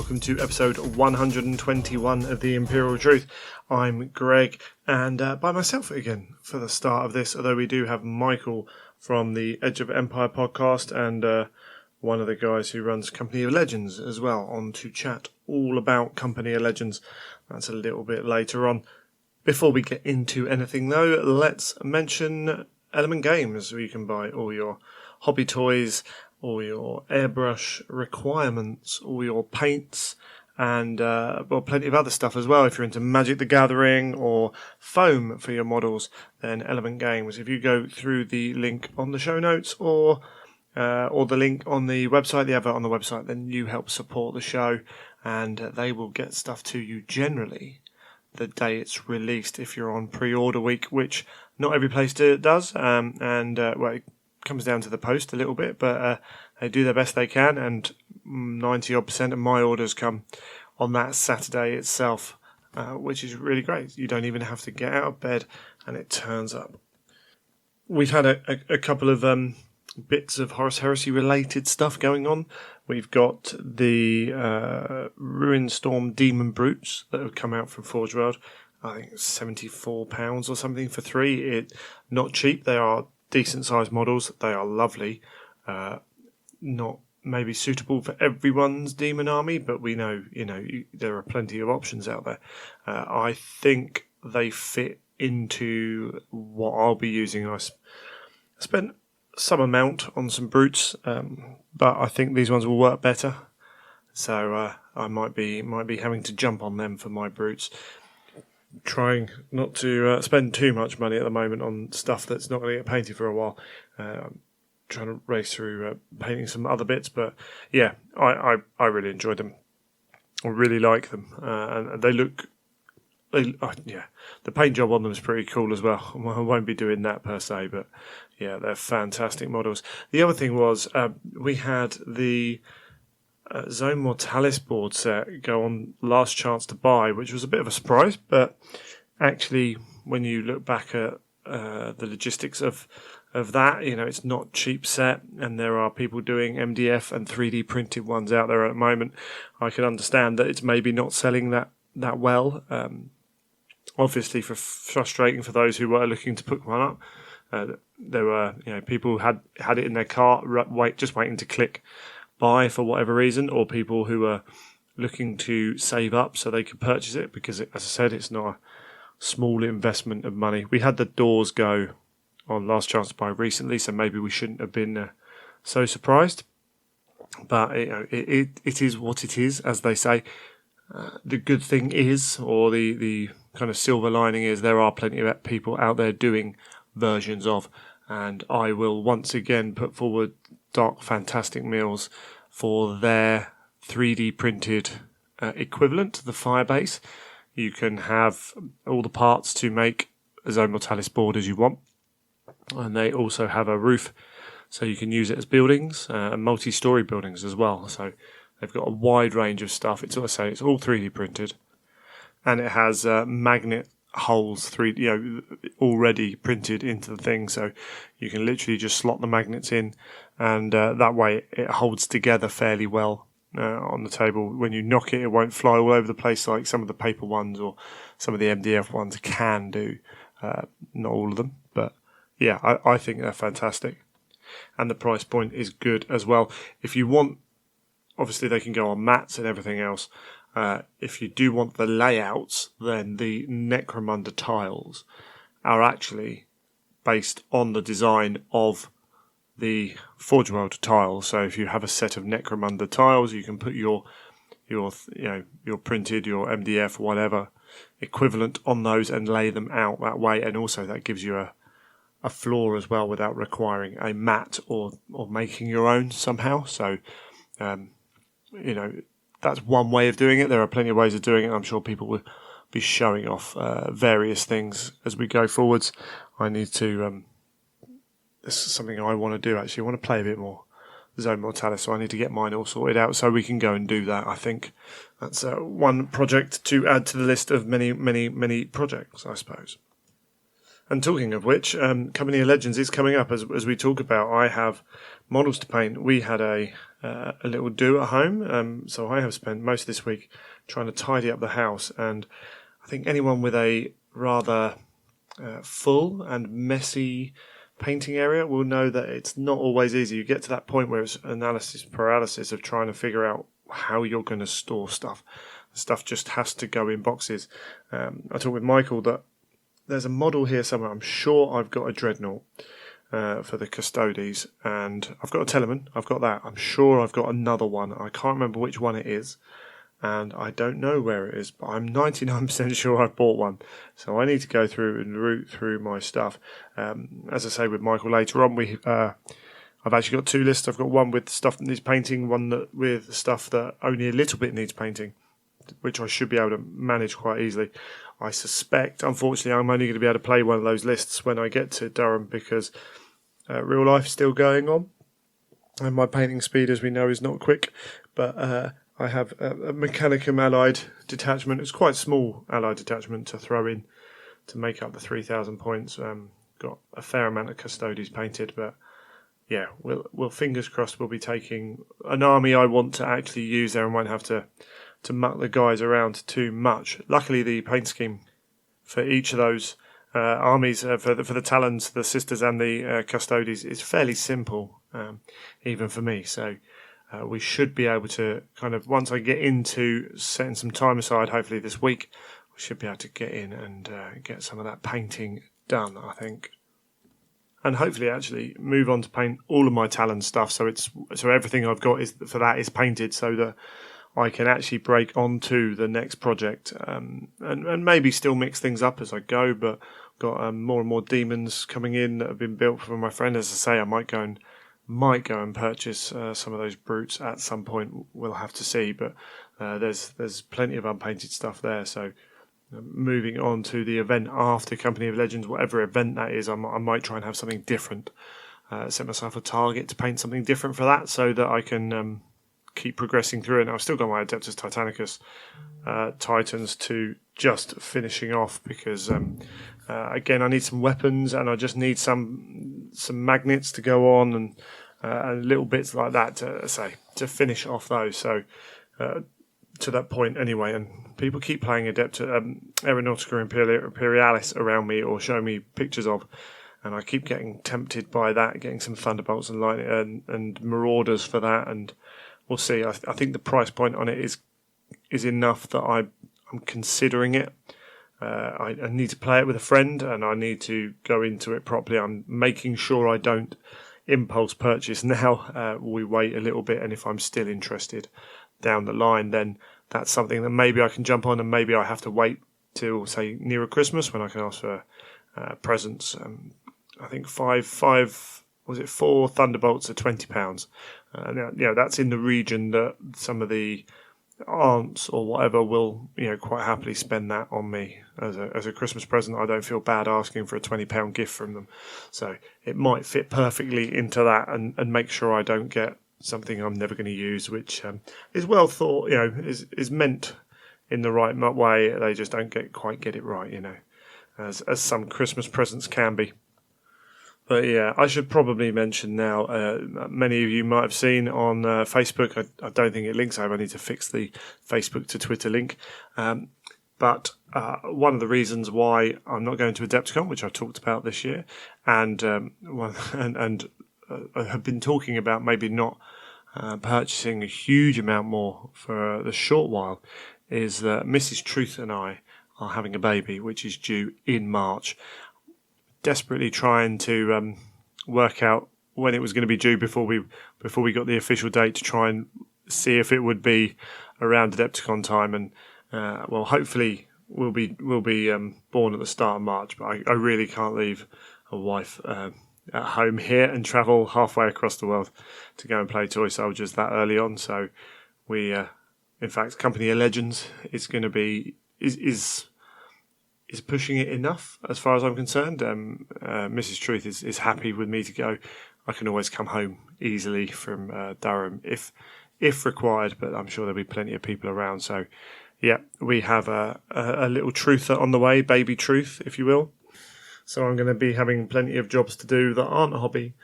welcome to episode 121 of The Imperial Truth. I'm Greg, and by myself again for the start of this, although we do have Michael from the Edge of Empire podcast and one of the guys who runs Company of Legends as well, on to chat all about Company of Legends. That's a little bit later on. Before we get into anything though, let's mention Element Games, where you can buy all your hobby toys, all your airbrush requirements, all your paints, and plenty of other stuff as well. If you're into Magic the Gathering or foam for your models, then Element Games. If you go through the link on the show notes or the link on the website, the advert on the website, then you help support the show, and they will get stuff to you generally the day it's released if you're on pre-order week, which not every place does, it comes down to the post a little bit, but they do their best they can, and 90% of my orders come on that Saturday itself, which is really great. You don't even have to get out of bed and it turns up. We've had a couple of bits of Horus Heresy related stuff going on. We've got the Ruinstorm Demon Brutes that have come out from Forge World. I think it's £74 or something for 3. Not cheap. They are decent sized models. They are lovely. Not maybe suitable for everyone's demon army, but we know, there are plenty of options out there. I think they fit into what I'll be using. I spent some amount on some brutes, but I think these ones will work better. So I might be having to jump on them for my brutes. Trying not to spend too much money at the moment on stuff that's not going to get painted for a while. I'm trying to race through painting some other bits, but yeah, I really enjoyed them. I really like them, and they look. The paint job on them is pretty cool as well. I won't be doing that per se, but yeah, they're fantastic models. The other thing was we had the Zone Mortalis board set go on last chance to buy, which was a bit of a surprise, but actually when you look back at the logistics of that, it's not cheap set, and there are people doing MDF and 3D printed ones out there at the moment. I can understand that it's maybe not selling that well. Obviously frustrating for those who were looking to put one up. There were people who had it in their cart just waiting to click buy for whatever reason, or people who are looking to save up so they could purchase it, because as I said, it's not a small investment of money. We had the doors go on last chance to buy recently, so maybe we shouldn't have been so surprised, but it is what it is, as they say. The good thing is, or the kind of silver lining is, there are plenty of people out there doing versions of, and I will once again put forward Dark Fantastic Mills for their 3D printed equivalent, the Firebase. You can have all the parts to make a Zone Mortalis board as you want, and they also have a roof, so you can use it as buildings and multi-story buildings as well. So they've got a wide range of stuff. It's all 3D printed, and it has magnet holes already printed into the thing, so you can literally just slot the magnets in, and that way it holds together fairly well on the table. When you knock it, it won't fly all over the place like some of the paper ones or some of the MDF ones can do. Not all of them, but yeah, I think they're fantastic, and the price point is good as well. If you want, obviously they can go on mats and everything else. If you do want the layouts, then the Necromunda tiles are actually based on the design of the Forge World tiles. So if you have a set of Necromunda tiles, you can put your printed, your MDF, whatever equivalent on those and lay them out that way. And also that gives you a floor as well, without requiring a mat or making your own somehow. So, that's one way of doing it. There are plenty of ways of doing it. I'm sure people will be showing off various things as we go forwards. I need to... this is something I want to do, actually. I want to play a bit more Zone Mortalis, so I need to get mine all sorted out so we can go and do that, I think. That's one project to add to the list of many, many, many projects, I suppose. And talking of which, Company of Legends is coming up as we talk about. I have models to paint. We had a a little do at home. So I have spent most of this week trying to tidy up the house, and I think anyone with a rather full and messy painting area will know that it's not always easy. You get to that point where it's analysis paralysis of trying to figure out how you're going to store stuff. Stuff just has to go in boxes. I talked with Michael that there's a model here somewhere. I'm sure I've got a Dreadnought for the Custodes, and I've got a Telemann. I've got that. I'm sure I've got another one. I can't remember which one it is, and I don't know where it is, but I'm 99% sure I've bought one. So I need to go through and root through my stuff. As I say with Michael later on, I've actually got two lists. I've got one with stuff that needs painting, one that with stuff that only a little bit needs painting, which I should be able to manage quite easily. I suspect, unfortunately, I'm only going to be able to play one of those lists when I get to Durham, because real life is still going on, and my painting speed, as we know, is not quick. But I have a Mechanicum Allied detachment. It's quite small Allied detachment to throw in to make up the 3,000 points. Got a fair amount of Custodes painted, but yeah, we'll fingers crossed we'll be taking an army I want to actually use there and won't have to muck the guys around too much. Luckily, the paint scheme for each of those armies, for the Talons, the Sisters and the Custodes, is fairly simple, even for me. So we should be able to kind of, once I get into setting some time aside, hopefully this week, we should be able to get in and get some of that painting done, I think. And hopefully actually move on to paint all of my Talon stuff, so everything I've got is painted, so that I can actually break onto the next project, and maybe still mix things up as I go. But I've got more and more demons coming in that have been built for my friend. As I say, I might go and purchase some of those brutes at some point. We'll have to see. But there's plenty of unpainted stuff there. So moving on to the event after Company of Legends, whatever event that is, I might try and have something different. Set myself a target to paint something different for that, so that I can keep progressing through it. I've still got my Adeptus Titanicus Titans to just finishing off, because again, I need some weapons, and I just need some magnets to go on, and little bits like that to finish off those. So to that point anyway, and people keep playing Aeronautica Imperialis around me, or showing me pictures of, and I keep getting tempted by that, getting some Thunderbolts and Lightning and Marauders for that, and we'll see. I think the price point on it is enough that I'm considering it. I need to play it with a friend, and I need to go into it properly. I'm making sure I don't impulse purchase now. We wait a little bit, and if I'm still interested down the line, then that's something that maybe I can jump on, and maybe I have to wait till, say, nearer Christmas, when I can ask for presents. I think four Thunderbolts are £20. Now, that's in the region that some of the aunts or whatever will, quite happily spend that on me as a Christmas present. I don't feel bad asking for a £20 gift from them, so it might fit perfectly into that, and make sure I don't get something I'm never going to use, which is well thought, is meant in the right way. They just don't quite get it right, as some Christmas presents can be. But yeah, I should probably mention now, many of you might have seen on Facebook, I don't think it links over, I need to fix the Facebook to Twitter link. But one of the reasons why I'm not going to Adepticon, which I've talked about this year, and I have been talking about maybe not purchasing a huge amount more for the short while, is that Mrs. Truth and I are having a baby, which is due in March. Desperately trying to work out when it was going to be due before we got the official date, to try and see if it would be around Adepticon time, and hopefully we'll be born at the start of March. But I really can't leave a wife at home here and travel halfway across the world to go and play Toy Soldiers that early on. So we, in fact, Company of Legends is going to be is pushing it enough as far as I'm concerned. Mrs. Truth is happy with me to go. I can always come home easily from Durham if required, but I'm sure there'll be plenty of people around. So yeah, we have a little Truther on the way, baby Truth, if you will. So I'm going to be having plenty of jobs to do that aren't a hobby.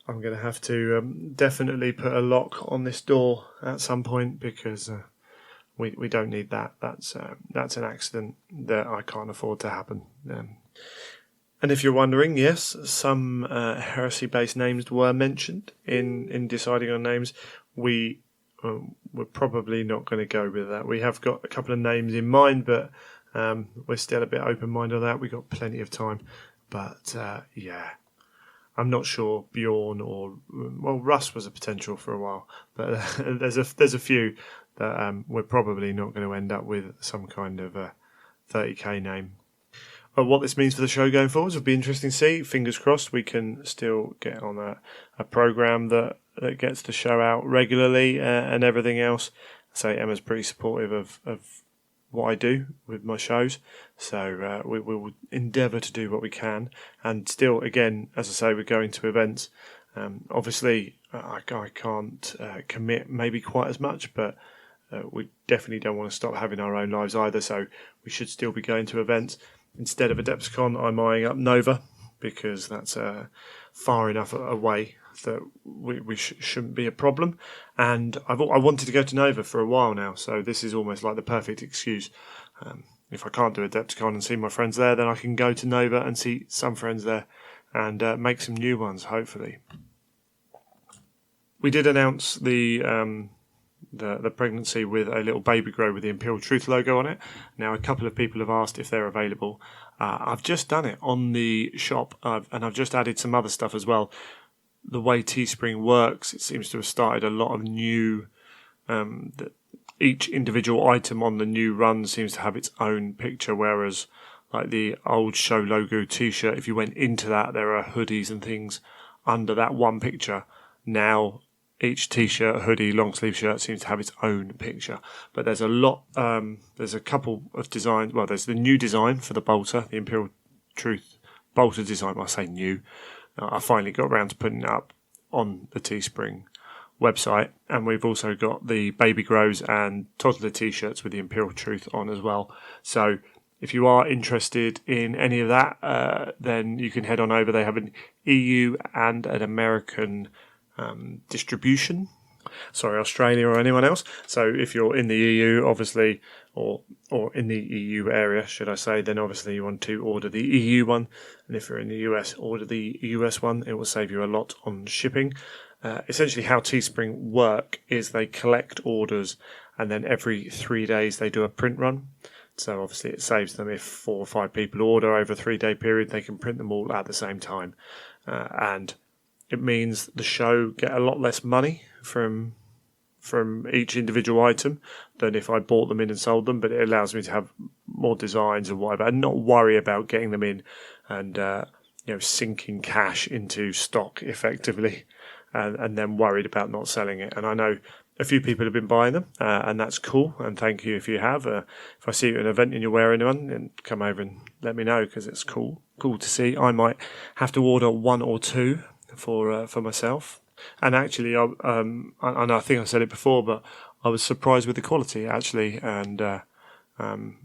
I'm going to have to definitely put a lock on this door at some point because we don't need that. That's an accident that I can't afford to happen. And if you're wondering, yes, some heresy-based names were mentioned in deciding on names. We're probably not going to go with that. We have got a couple of names in mind, but we're still a bit open-minded on that. We've got plenty of time. But, I'm not sure Bjorn or... Well, Russ was a potential for a while. But there's a few that we're probably not going to end up with some kind of 30k name. What this means for the show going forwards will be interesting to see. Fingers crossed we can still get on a programme that gets the show out regularly and everything else. So Emma's pretty supportive of what I do with my shows. So we will endeavour to do what we can. And still, again, as I say, we're going to events. Obviously, I can't commit maybe quite as much, but we definitely don't want to stop having our own lives either. So we should still be going to events. Instead of Adepticon, I'm eyeing up Nova because that's far enough away that we shouldn't be a problem. And I wanted to go to Nova for a while now, so this is almost like the perfect excuse. If I can't do Adepticon and see my friends there, then I can go to Nova and see some friends there and make some new ones, hopefully. We did announce the pregnancy with a little baby grow with the Imperial Truth logo on it. Now, a couple of people have asked if they're available. I've just done it on the shop, and I've just added some other stuff as well. The way Teespring works, it seems to have started a lot of new... each individual item on the new run seems to have its own picture, whereas like the old show logo t-shirt, if you went into that, there are hoodies and things under that one picture. Now... each t-shirt, hoodie, long sleeve shirt seems to have its own picture. But there's a lot, there's a couple of designs. Well, there's the new design for the bolter, the Imperial Truth bolter design. I say new. I finally got around to putting it up on the Teespring website. And we've also got the baby grows and toddler t-shirts with the Imperial Truth on as well. So if you are interested in any of that, then you can head on over. They have an EU and an American distribution. Sorry, Australia or anyone else. So if you're in the EU, obviously, or in the EU area, should I say, then obviously you want to order the EU one. And if you're in the US, order the US one. It will save you a lot on shipping. Essentially how Teespring work is they collect orders and then every 3 days they do a print run. So obviously it saves them if 4 or 5 people order over a 3-day period, they can print them all at the same time. And it means the show get a lot less money from each individual item than if I bought them in and sold them, but it allows me to have more designs and whatever and not worry about getting them in and sinking cash into stock effectively and then worried about not selling it. And I know a few people have been buying them and that's cool, and thank you if you have. If I see you at an event and you're wearing one, then come over and let me know because it's cool to see. I might have to order 1 or 2 for myself. And actually, and I think I said it before, but I was surprised with the quality actually. And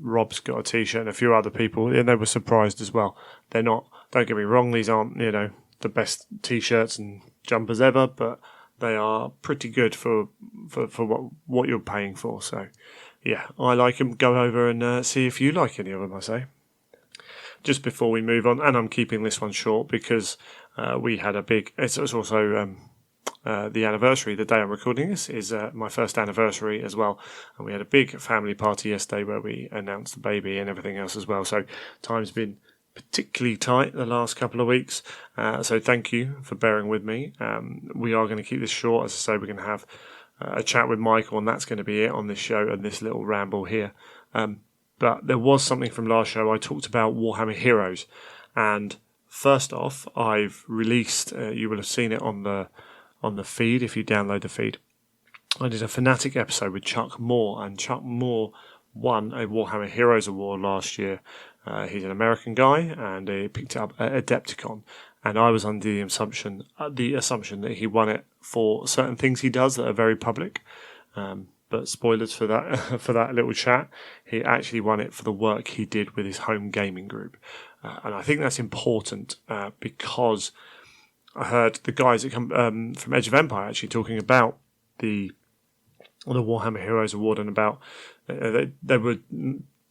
Rob's got a t-shirt and a few other people, and they were surprised as well. They're not. Don't get me wrong; these aren't the best t-shirts and jumpers ever, but they are pretty good for what you're paying for. So yeah, I like them. Go over and see if you like any of them. I say. Just before we move on, and I'm keeping this one short because we had a big. It's also the anniversary. The day I'm recording this is my first anniversary as well, and we had a big family party yesterday where we announced the baby and everything else as well. So time's been particularly tight the last couple of weeks. So thank you for bearing with me. We are going to keep this short. As I say, we're going to have a chat with Michael, and that's going to be it on this show and this little ramble here. But there was something from last show. I talked about Warhammer Heroes, and first off, I've released. You will have seen it on the feed if you download the feed. I did a Fanatic episode with Chuck Moore, and Chuck Moore won a Warhammer Heroes Award last year. He's an American guy, and he picked it up at Adepticon. And I was under the assumption that he won it for certain things he does that are very public. But spoilers for that for that little chat. He actually won it for the work he did with his home gaming group, and I think that's important because I heard the guys that come from Edge of Empire actually talking about the Warhammer Heroes Award, and about they were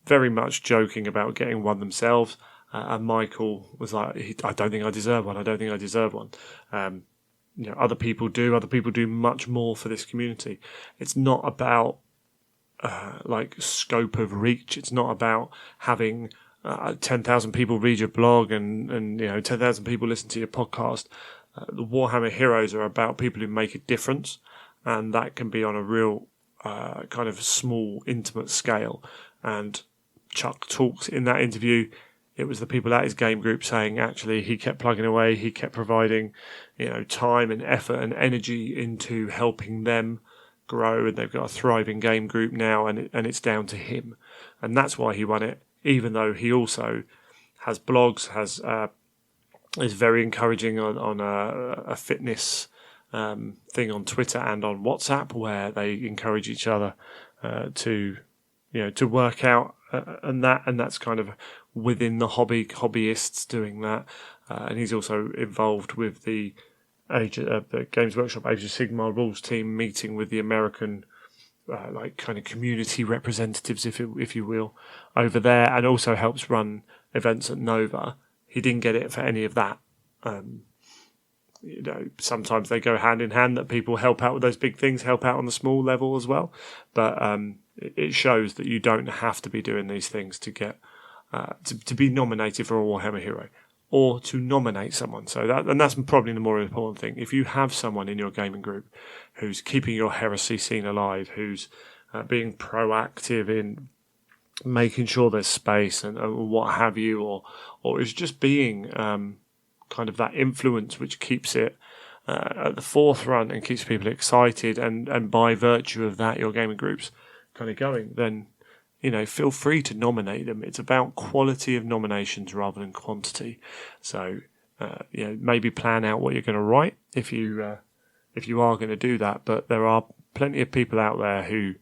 very much joking about getting one themselves. And Michael was like, "I don't think I deserve one. I don't think I deserve one." Other people do. Other people do much more for this community. It's not about scope of reach. It's not about having 10,000 people read your blog and 10,000 people listen to your podcast. The Warhammer Heroes are about people who make a difference, and that can be on a real kind of small, intimate scale. And Chuck talks in that interview. It was the people at his game group saying actually he kept plugging away, he kept providing, time and effort and energy into helping them grow, and they've got a thriving game group now, and it's down to him, and that's why he won it. Even though he also has blogs, is very encouraging on a fitness thing on Twitter and on WhatsApp, where they encourage each other to work out, and that's kind of within the hobbyists doing that. And he's also involved with the Games Workshop Age of Sigmar rules team, meeting with the American kind of community representatives, if you will, over there, and also helps run events at Nova. He didn't get it for any of that. Sometimes they go hand in hand, that people help out with those big things, help out on the small level as well. But it shows that you don't have to be doing these things to get to be nominated for a Warhammer Hero, or to nominate someone. So that's probably the more important thing. If you have someone in your gaming group who's keeping your heresy scene alive, who's being proactive in making sure there's space and what have you, or is just being kind of that influence which keeps it at the forefront and keeps people excited, and by virtue of that your gaming group's kind of going, then feel free to nominate them. It's about quality of nominations rather than quantity. So maybe plan out what you're going to write if you are going to do that. But there are plenty of people out there who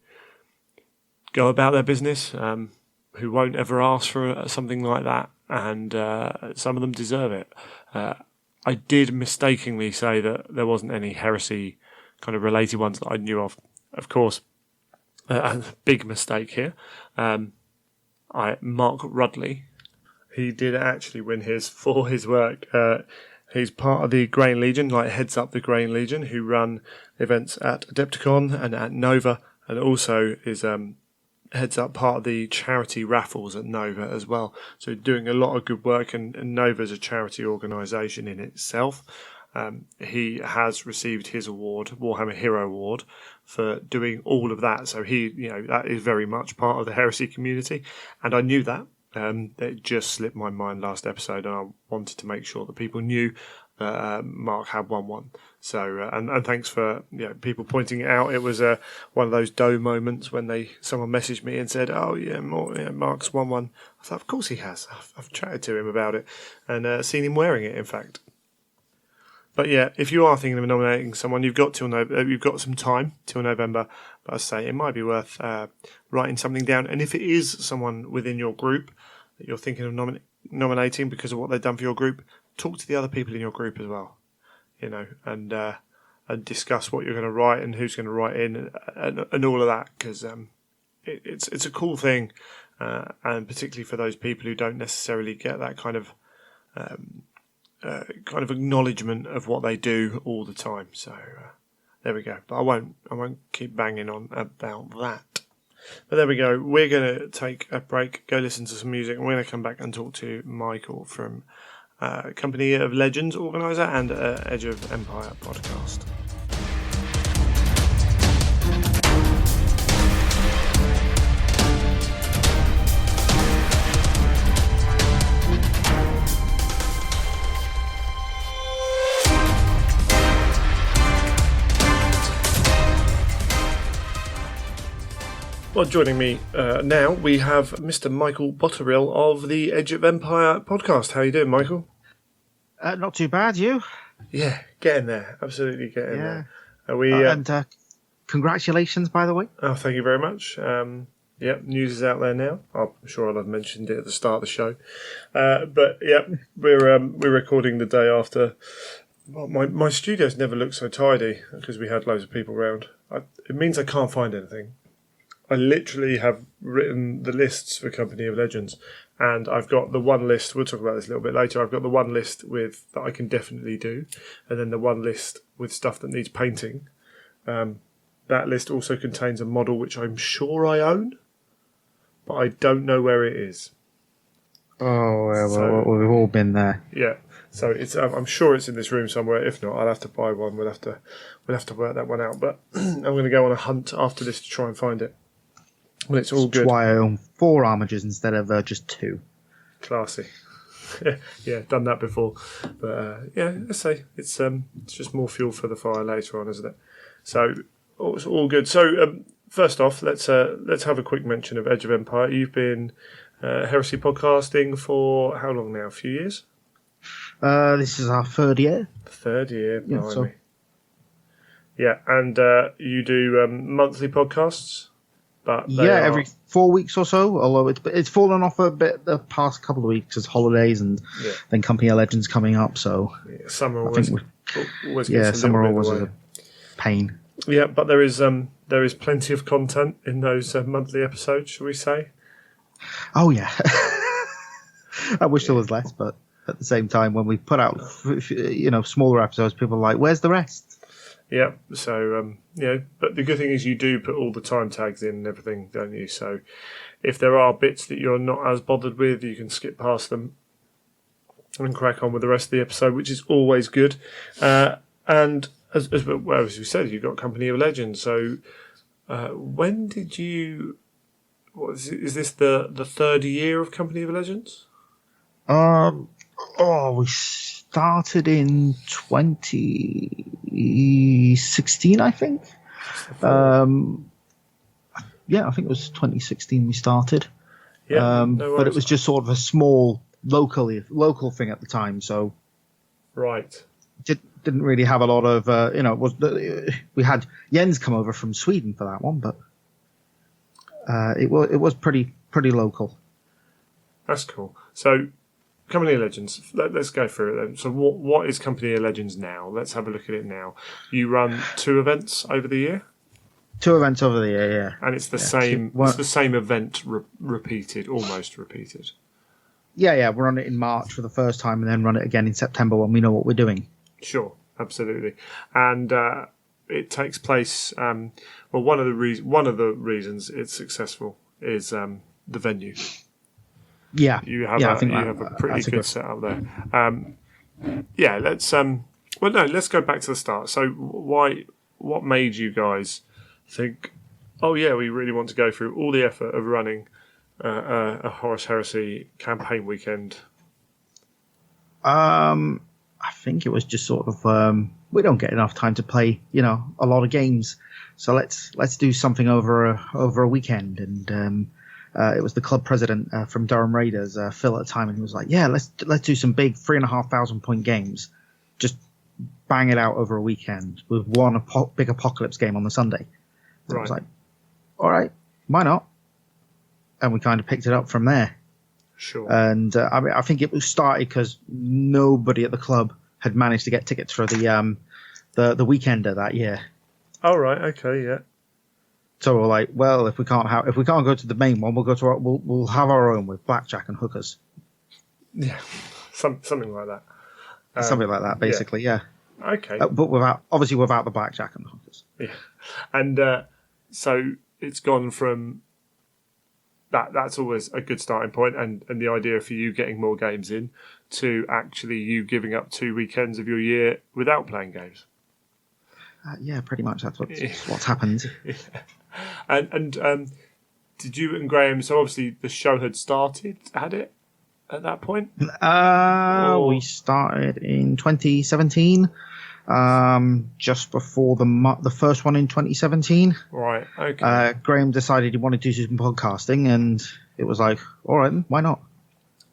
go about their business, who won't ever ask for something like that, and some of them deserve it. I did mistakenly say that there wasn't any heresy kind of related ones that I knew of. Of course, a big mistake here. Mark Rudley, he did actually win for his work. He's part of the Grain Legion, heads up the Grain Legion, who run events at Adepticon and at Nova, and also is heads up part of the charity raffles at Nova as well. So doing a lot of good work, and Nova's a charity organisation in itself. He has received his award, Warhammer Hero Award, for doing all of that. So that is very much part of the heresy community, and I knew that. It just slipped my mind last episode, and I wanted to make sure that people knew that Mark had won one. So and thanks for people pointing it out. It was one of those dough moments when someone messaged me and said, "Oh yeah, Mark's won one." I thought, of course he has. I've chatted to him about it and seen him wearing it, in fact. But yeah, if you are thinking of nominating someone, you've got some time till November. But I say it might be worth writing something down. And if it is someone within your group that you're thinking of nominating because of what they've done for your group, talk to the other people in your group as well. And discuss what you're going to write and who's going to write in and all of that, because it's a cool thing, and particularly for those people who don't necessarily get that kind of acknowledgement of what they do all the time. So there we go. But I won't keep banging on about that. But there we go. We're going to take a break, go listen to some music, and we're going to come back and talk to Michael from Company of Legends organizer and Edge of Empire podcast. Well, joining me now, we have Mr. Michael Botterill of the Edge of Empire podcast. How are you doing, Michael? Not too bad, you? Yeah, getting there. Absolutely getting there. Are we? And congratulations, by the way. Oh, thank you very much. Yep, news is out there now. I'm sure I'll have mentioned it at the start of the show. But yeah, we're recording the day after Well, my studios never looked so tidy because we had loads of people around. It means I can't find anything. I literally have written the lists for Company of Legends, and I've got the one list. We'll talk about this a little bit later. I've got the one list with that I can definitely do, and then the one list with stuff that needs painting. That list also contains a model which I'm sure I own, but I don't know where it is. Oh, well, we've all been there. Yeah, so it's. I'm sure it's in this room somewhere. If not, I'll have to buy one. We'll have to work that one out. But I'm going to go on a hunt after this to try and find it. Well, it's all good. That's why I own 4 armigers instead of just 2. Classy. Yeah, done that before. But yeah, let's say it's just more fuel for the fire later on, isn't it? So it's all good. So first off, let's have a quick mention of Edge of Empire. You've been Heresy podcasting for how long now? A few years? This is our 3rd year. Third year, Yeah, blimey. so- Yeah, and you do monthly podcasts? But Every 4 weeks or so. Although it's fallen off a bit the past couple of weeks as holidays and then Company of Legends coming up. So summer I always, think always yeah, gets a summer little bit always away. is a pain. Yeah, but there is plenty of content in those monthly episodes, shall we say? Oh yeah. I wish there was less, but at the same time, when we put out smaller episodes, people are like, "Where's the rest?" Yeah, so but the good thing is you do put all the time tags in and everything, don't you? So if there are bits that you're not as bothered with, you can skip past them and crack on with the rest of the episode, which is always good. And as we said, you've got Company of Legends. So when did you? Is this the 3rd year of Company of Legends? We started in 2016, I think. I think it was 2016 we started. Yeah, no but it worries. was just sort of a small local thing at the time, so Right. didn't really have a lot of we had Jens come over from Sweden for that one, but it was pretty local. That's cool. So, Company of Legends. Let's go through it then. So, what is Company of Legends now? Let's have a look at it now. You run 2 events over the year, 2 events over the year, yeah. and it's the Yeah, same. so, well- It's the same event repeated, almost repeated. Yeah, we'll run it in March for the first time, and then run it again in September when we know what we're doing. Sure, absolutely, and it takes place. One of the reasons it's successful is the venue. Yeah, You have I a think pretty that's a good setup there. Let's let's go back to the start. So what made you guys think, oh yeah, we really want to go through all the effort of running a Horus Heresy campaign weekend? I think it was just sort of we don't get enough time to play, a lot of games, so let's do something over a weekend. And it was the club president from Durham Raiders, Phil at the time, and he was like, "Yeah, let's do some big 3,500 point games, just bang it out over a weekend with one big apocalypse game on the Sunday." And I was like, "All right, why not?" And we kind of picked it up from there. Sure. And I think it was started because nobody at the club had managed to get tickets for the weekender that year. Oh right, okay, yeah. So we're like, well, if we can't go to the main one, we'll have our own with blackjack and hookers. Yeah, something like that. Something like that, basically, yeah. Okay. But without the blackjack and the hookers. Yeah, and so it's gone from that. That's always a good starting point, and the idea for you getting more games in to actually you giving up 2 weekends of your year without playing games. Yeah, pretty much. That's what's happened. Yeah. And did you and Graham? So obviously the show had it at that point. We started in 2017, just before the first one in 2017. Right. Okay. Graham decided he wanted to do some podcasting, and it was like, all right, why not?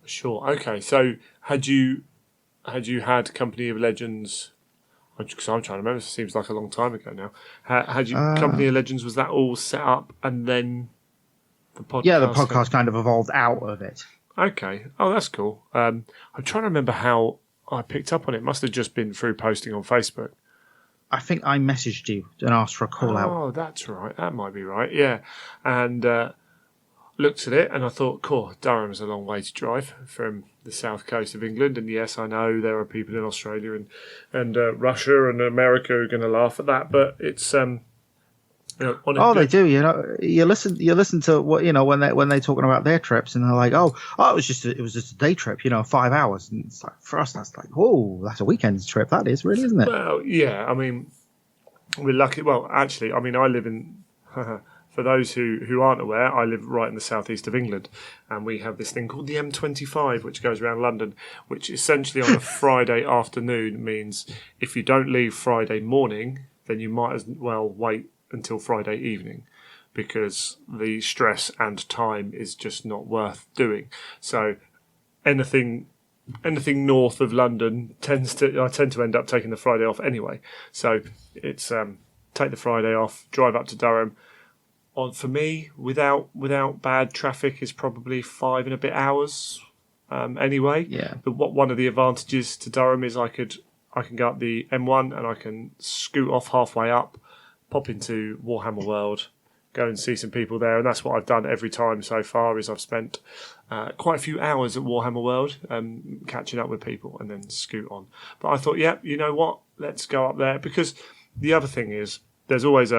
Sure. Okay. So had you had Company of Legends? Because I'm trying to remember. It seems like a long time ago now. Had you Company of Legends? Was that all set up and then the podcast? Yeah, the podcast kind of evolved out of it. Okay. Oh, that's cool. I'm trying to remember how I picked up on it. Must have just been through posting on Facebook. I think I messaged you and asked for a call out. Oh, that's right. That might be right. Yeah, and looked at it and I thought, cool, Durham's a long way to drive from the south coast of England. And yes, I know there are people in Australia and Russia and America who are going to laugh at that, but it's They do. You listen to what when they're talking about their trips, and they're like, oh, it was just a day trip, 5 hours, and it's like for us that's like, whoa, that's a weekend trip. That is really, isn't it? Well, yeah. I mean, we're lucky. Well, actually, I mean, I live in. For those who aren't aware, I live right in the southeast of England, and we have this thing called the M25, which goes around London, which essentially on a Friday afternoon means if you don't leave Friday morning, then you might as well wait until Friday evening, because the stress and time is just not worth doing. So anything north of London I tend to end up taking the Friday off anyway. So it's take the Friday off, drive up to Durham. For me, without bad traffic, is probably 5 and a bit hours. Anyway, Yeah. But one of the advantages to Durham is I can go up the M1 and I can scoot off halfway up, pop into Warhammer World, go and see some people there, and that's what I've done every time so far. Is I've spent quite a few hours at Warhammer World, catching up with people, and then scoot on. But I thought, yeah, you know what? Let's go up there, because the other thing is there's always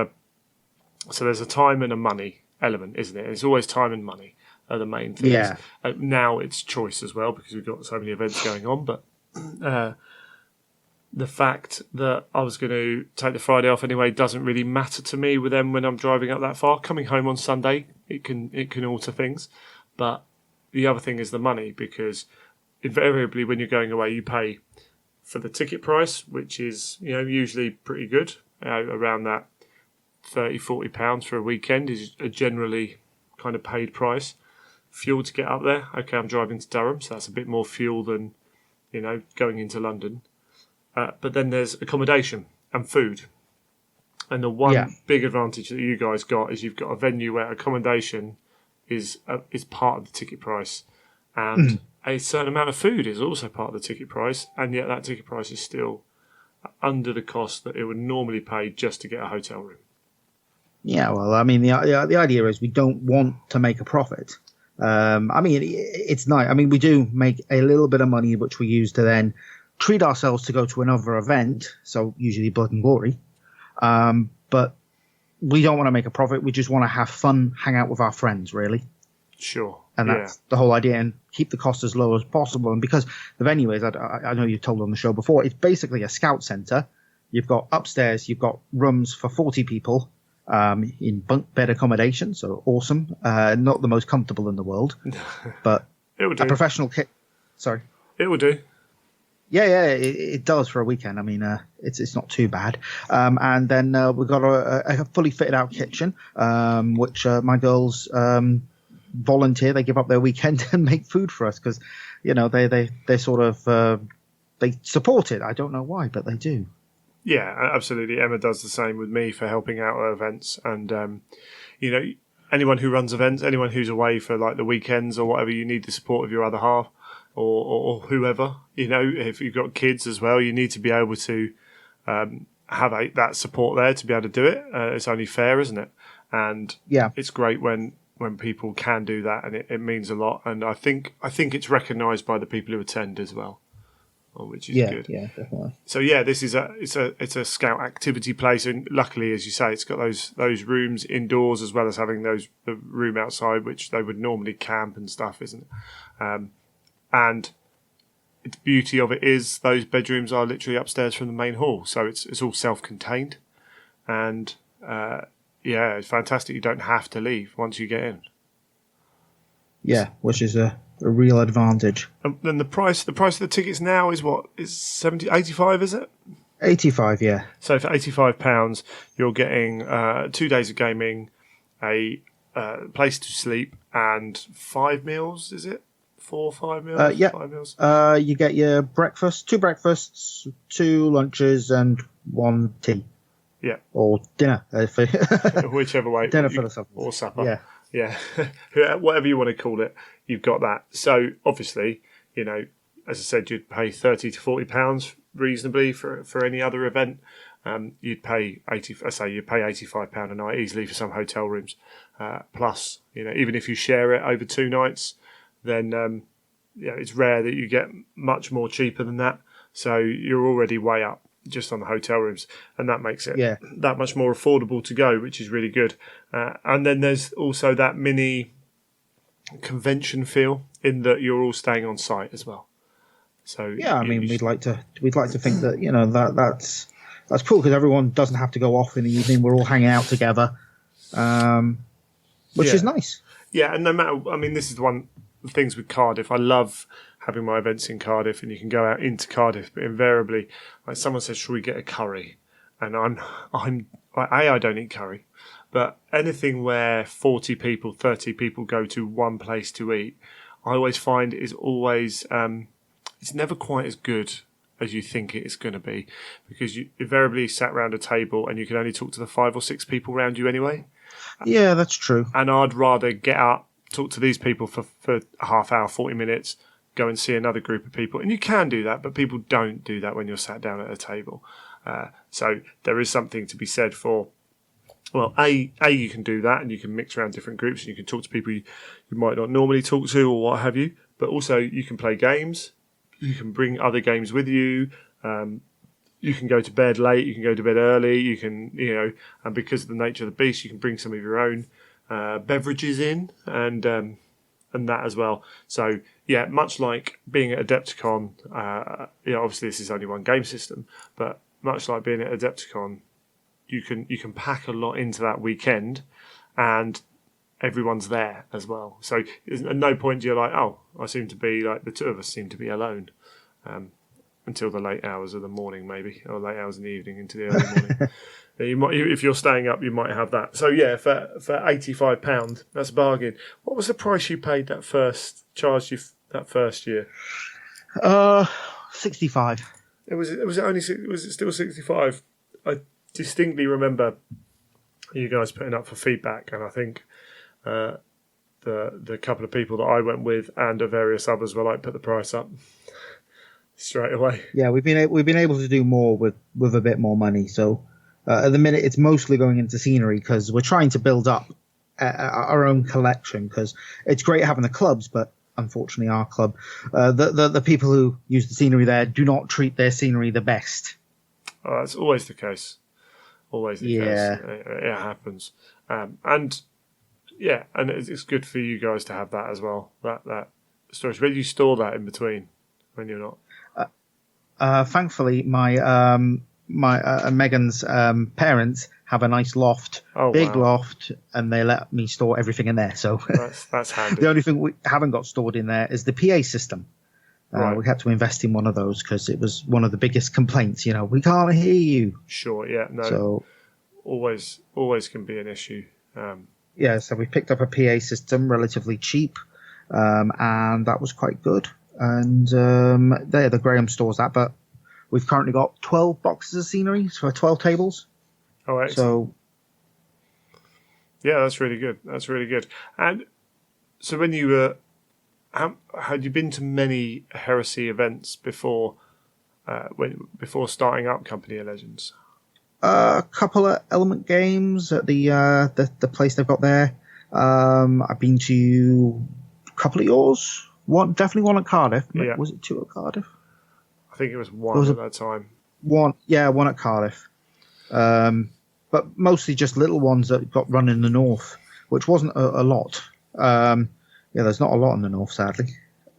there's a time and a money element, isn't it? It's always time and money are the main things. Yeah. Now it's choice as well, because we've got so many events going on. But the fact that I was going to take the Friday off anyway doesn't really matter to me with them when I'm driving up that far. Coming home on Sunday, it can alter things. But the other thing is the money, because invariably when you're going away, you pay for the ticket price, which is usually pretty good, around that £30-40 for a weekend is a generally kind of paid price. Fuel to get up there. Okay, I'm driving to Durham, so that's a bit more fuel than going into London. But then there's accommodation and food. And the one big advantage that you guys got is you've got a venue where accommodation is part of the ticket price, and a certain amount of food is also part of the ticket price, and yet that ticket price is still under the cost that it would normally pay just to get a hotel room. Yeah, well, I mean, the idea is we don't want to make a profit. I mean, it's nice. I mean, we do make a little bit of money, which we use to then treat ourselves to go to another event. So usually Blood and Glory. But we don't want to make a profit. We just want to have fun, hang out with our friends, really. Sure. And that's the whole idea, and keep the cost as low as possible. And because the venue is, I know you've told on the show before, it's basically a scout center. You've got upstairs, you've got rooms for 40 people. In bunk bed accommodation, so awesome. Not the most comfortable in the world, but it would do. A professional kit. Sorry, it would do. Yeah, it does for a weekend. I mean, it's not too bad. And then we've got a fully fitted out kitchen, which my girls volunteer. They give up their weekend and make food for us because they sort of they support it. I don't know why, but they do. Yeah, absolutely. Emma does the same with me for helping out at events. And, anyone who runs events, anyone who's away for like the weekends or whatever, you need the support of your other half or whoever. If you've got kids as well, you need to be able to have that support there to be able to do it. It's only fair, isn't it? And it's great when people can do that, and it means a lot. And I think it's recognised by the people who attend as well. Which is good. Yeah, definitely. So this is it's a scout activity place, and luckily, as you say, it's got those rooms indoors as well as having the room outside, which they would normally camp and stuff, isn't it? And the beauty of it is those bedrooms are literally upstairs from the main hall, so it's all self-contained, and it's fantastic. You don't have to leave once you get in. Yeah, which is a real advantage. And then the price of the tickets now is what? Is 85, is it? 85, yeah. So for £85, you're getting 2 days of gaming, a place to sleep, and 5 meals, is it? 4 or 5 meals? Yeah. 5 meals? You get your breakfast, 2 breakfasts, 2 lunches, and 1 tea. Yeah. Or dinner. Whichever way. Dinner for the supper. Or supper. Yeah. Yeah, whatever you want to call it, you've got that. So obviously, as I said, you'd pay £30 to £40 reasonably for any other event. You'd pay £85 a night easily for some hotel rooms. Plus, even if you share it over 2 nights, then it's rare that you get much more cheaper than that. So you're already way up just on the hotel rooms, and that makes it that much more affordable to go, which is really good. And then there's also that mini convention feel in that you're all staying on site as well. So we'd like to think that that's cool because everyone doesn't have to go off in the evening. We're all hanging out together, which is nice. Yeah, and no matter, this is one of the things with Cardiff. I love having my events in Cardiff, and you can go out into Cardiff, but invariably, like someone says, "Should we get a curry?" And I don't eat curry, but anything where 40 people, 30 people go to one place to eat, I always find is always it's never quite as good as you think it is going to be, because you invariably sat around a table and you can only talk to the 5 or 6 people around you anyway. Yeah, that's true. And I'd rather get up, talk to these people for a half hour, 40 minutes, go and see another group of people. And you can do that, but people don't do that when you're sat down at a table. So there is something to be said for, well, A, you can do that and you can mix around different groups and you can talk to people you might not normally talk to or what have you. But also you can play games. You can bring other games with you. You can go to bed late. You can go to bed early. You can, and because of the nature of the beast, you can bring some of your own beverages in and that as well. So yeah, much like being at Adepticon, obviously this is only one game system, but much like being at Adepticon, you can pack a lot into that weekend, and everyone's there as well. So at no point you're like, oh, I seem to be like the two of us seem to be alone, until the late hours of the morning, maybe, or late hours in the evening into the early morning. You might, if you're staying up, you might have that. So yeah, for £85, that's a bargain. What was the price you paid that first year? 65. Was it still 65? I distinctly remember you guys putting up for feedback, and I think the couple of people that I went with and various others were like, put the price up straight away. Yeah, we've been able to do more with a bit more money. So at the minute, it's mostly going into scenery because we're trying to build up our own collection. Because it's great having the clubs, but unfortunately, our club, the people who use the scenery there do not treat their scenery the best. Oh, that's always the case. Always the case. It happens, and it's good for you guys to have that as well. That storage. Where do you store that in between when you're not? Thankfully, my Megan's parents have a nice loft, big loft, and they let me store everything in there. So that's handy. The only thing we haven't got stored in there is the PA system. Right. We had to invest in one of those because it was one of the biggest complaints. We can't hear you. Sure, yeah, no. So always can be an issue. So we picked up a PA system relatively cheap, and that was quite good. And the Graham stores that, but we've currently got 12 boxes of scenery for 12 tables. Oh, excellent. So yeah, that's really good. That's really good. And so when you were, had you been to many Heresy events before starting up Company of Legends? A couple of Element games at the place they've got there. I've been to a couple of yours. Definitely one at Cardiff. Yeah. Was it 2 at Cardiff? I think it was one at that time. One at Cardiff. But mostly just little ones that got run in the north, which wasn't a lot. There's not a lot in the north, sadly.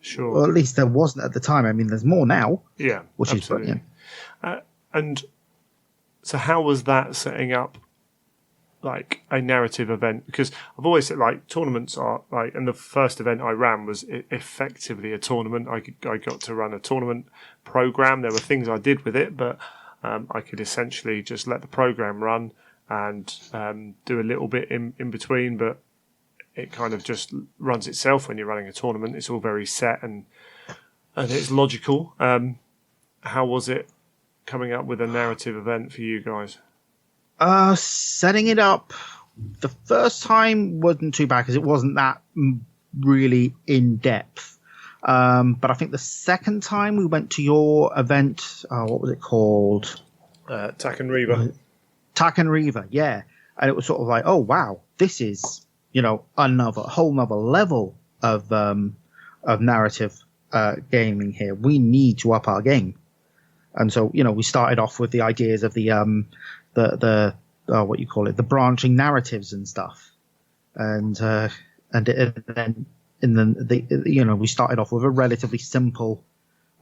Sure. Or at least there wasn't at the time. I mean, there's more now. Yeah, which absolutely. is brilliant. And so how was that setting up like a narrative event? Because I've always said like tournaments are like, and the first event I ran was effectively a tournament. I got to run a tournament program. There were things I did with it, but I could essentially just let the program run and do a little bit in between, but it kind of just runs itself when you're running a tournament. It's all very set and it's logical. How was it coming up with a narrative event for you guys? Setting it up the first time wasn't too bad because it wasn't that really in depth. But I think the second time we went to your event, what was it called? Taken Reaver. Taken Reaver, yeah. And it was sort of like, oh wow, this is another whole nother level of narrative gaming here. We need to up our game. And so we started off with the ideas of the what you call it, the branching narratives and stuff, and then we started off with a relatively simple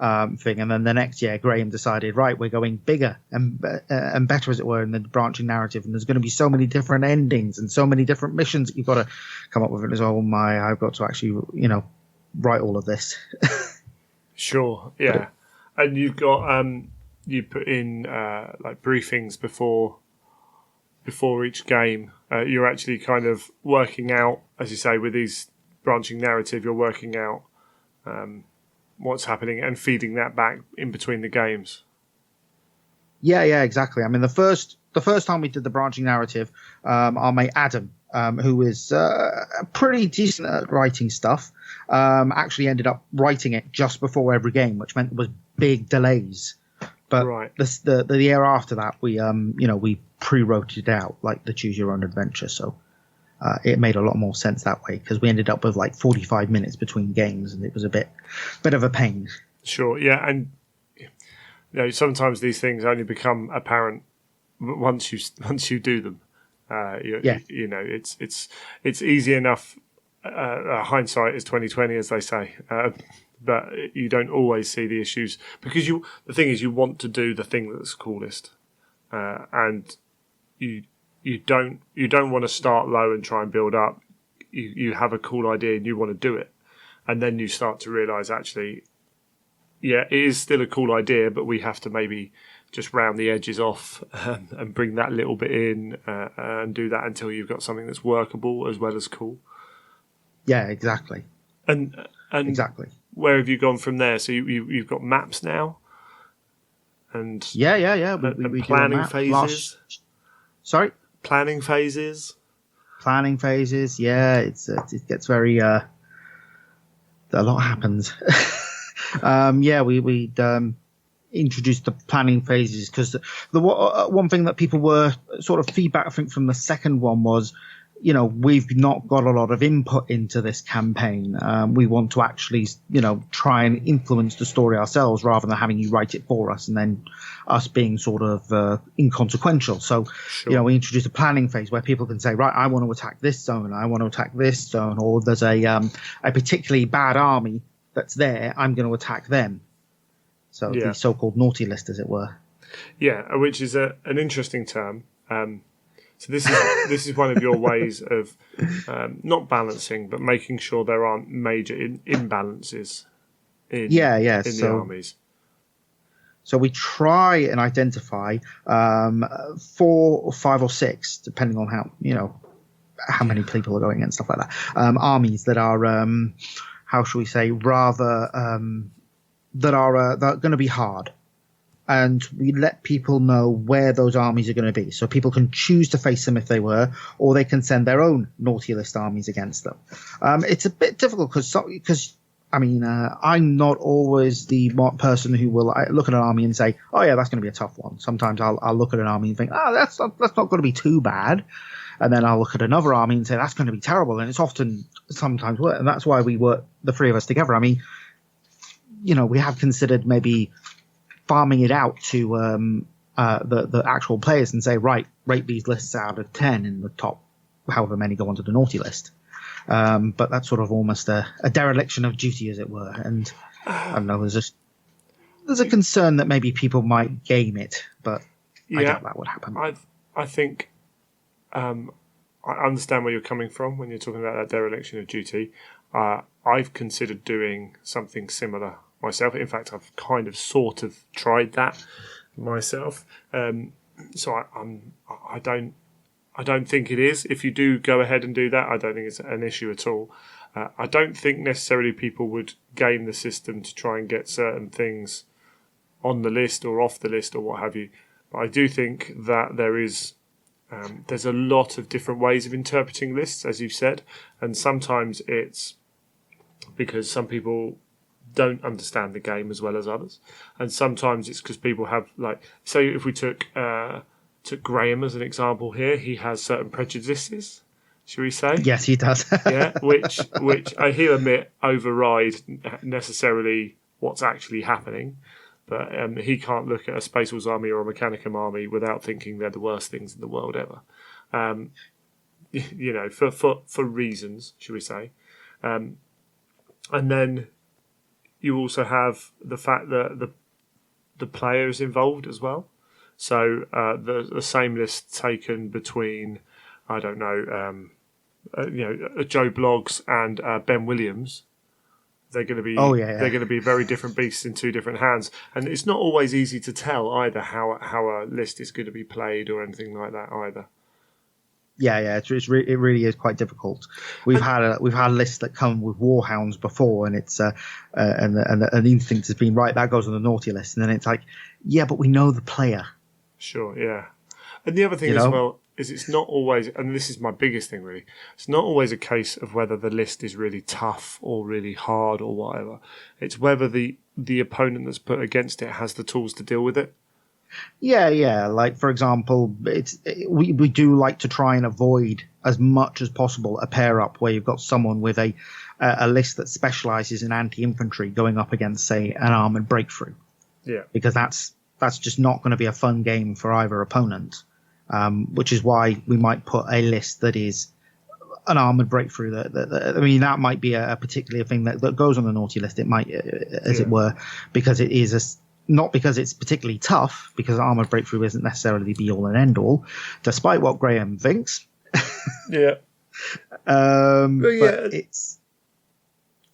thing, and then the next year Graham decided, right, we're going bigger and better, as it were, in the branching narrative, and there's going to be so many different endings and so many different missions that you've got to come up with. And as oh my, I've got to actually write all of this. Sure, yeah. And you've got you put in like briefings before each game. You're actually kind of working out, as you say, with these branching narrative, you're working out what's happening and feeding that back in between the games. Yeah, exactly. I mean, the first time we did the branching narrative, our mate Adam, who is pretty decent at writing stuff, actually ended up writing it just before every game, which meant there was big delays. But right. the year after that, we pre-wrote it out like the Choose Your Own Adventure, so it made a lot more sense that way, because we ended up with like 45 minutes between games, and it was a bit of a pain. Sure, yeah, and sometimes these things only become apparent once you do them. It's easy enough. Hindsight is 20/20, as they say, but you don't always see the issues, because the thing is, you want to do the thing that's coolest, and you don't want to start low and try and build up. You have a cool idea and you want to do it, and then you start to realise, actually, yeah, it is still a cool idea, but we have to maybe just round the edges off and bring that little bit in and do that until you've got something that's workable as well as cool. Yeah, exactly. And exactly. Where have you gone from there? So you've got maps now, and yeah. We planning phases. Sorry, planning phases. Planning phases. Yeah, it gets very. A lot happens. We introduced the planning phases, because the one thing that people were sort of feedback, I think, from the second one was, we've not got a lot of input into this campaign. We want to actually, try and influence the story ourselves, rather than having you write it for us and then us being sort of inconsequential. So, sure. We introduced a planning phase where people can say, right, I want to attack this zone, I want to attack this zone, or there's a particularly bad army that's there, I'm going to attack them. So the so-called naughty list, as it were. Yeah, which is an interesting term. So this is one of your ways of not balancing, but making sure there aren't major imbalances in the armies. So we try and identify 4 or 5 or 6, depending on how many people are going and stuff like that. Armies that are how shall we say, rather that are going to be hard. And we let people know where those armies are going to be. So people can choose to face them if they were, or they can send their own naughty list armies against them. It's a bit difficult because I'm not always the person who will look at an army and say, oh yeah, that's going to be a tough one. Sometimes I'll look at an army and think, that's not going to be too bad. And then I'll look at another army and say, that's going to be terrible. And it's sometimes worse. And that's why we work, the three of us, together. I mean, we have considered maybe farming it out to the actual players and say, right, rate these lists out of 10, in the top however many go onto the naughty list. But that's sort of almost a dereliction of duty, as it were. And I don't know, there's a concern that maybe people might game it, but I doubt that would happen. I think I understand where you're coming from when you're talking about that dereliction of duty. I've considered doing something similar myself. In fact, I've kind of sort of tried that myself. So I don't think it is. If you do go ahead and do that, I don't think it's an issue at all. I don't think necessarily people would game the system to try and get certain things on the list or off the list or what have you. But I do think that there's a lot of different ways of interpreting lists, as you've said, and sometimes it's because some people don't understand the game as well as others, and sometimes it's because people have, like, say if we took Graham as an example here, he has certain prejudices, shall we say? Yes, he does. Yeah, which he'll admit override necessarily what's actually happening, but he can't look at a Space Wolves army or a Mechanicum army without thinking they're the worst things in the world ever. For reasons, shall we say. And then you also have the fact that the player is involved as well. So the same list taken between, I don't know, Joe Bloggs and Ben Williams, they're going to be they're going to be very different beasts in two different hands, and it's not always easy to tell either how a list is going to be played or anything like that either. Yeah, it really is quite difficult. We've had lists that come with Warhounds before, and it's and the instinct has been right, that goes on the naughty list, and then it's like, yeah, but we know the player. Sure, yeah. And the other thing as well is it's not always, and this is my biggest thing really, it's not always a case of whether the list is really tough or really hard or whatever. It's whether the opponent that's put against it has the tools to deal with it. Yeah. Like, for example, we do like to try and avoid as much as possible a pair up where you've got someone with a list that specializes in anti-infantry going up against, say, an armored breakthrough. Yeah. Because that's just not going to be a fun game for either opponent. Which is why we might put a list that is an armored breakthrough. That might be a particular thing that goes on the naughty list. It might, as it were, because it is not because it's particularly tough, because armored breakthrough isn't necessarily the be all and end all, despite what Graham thinks. Yeah. But it's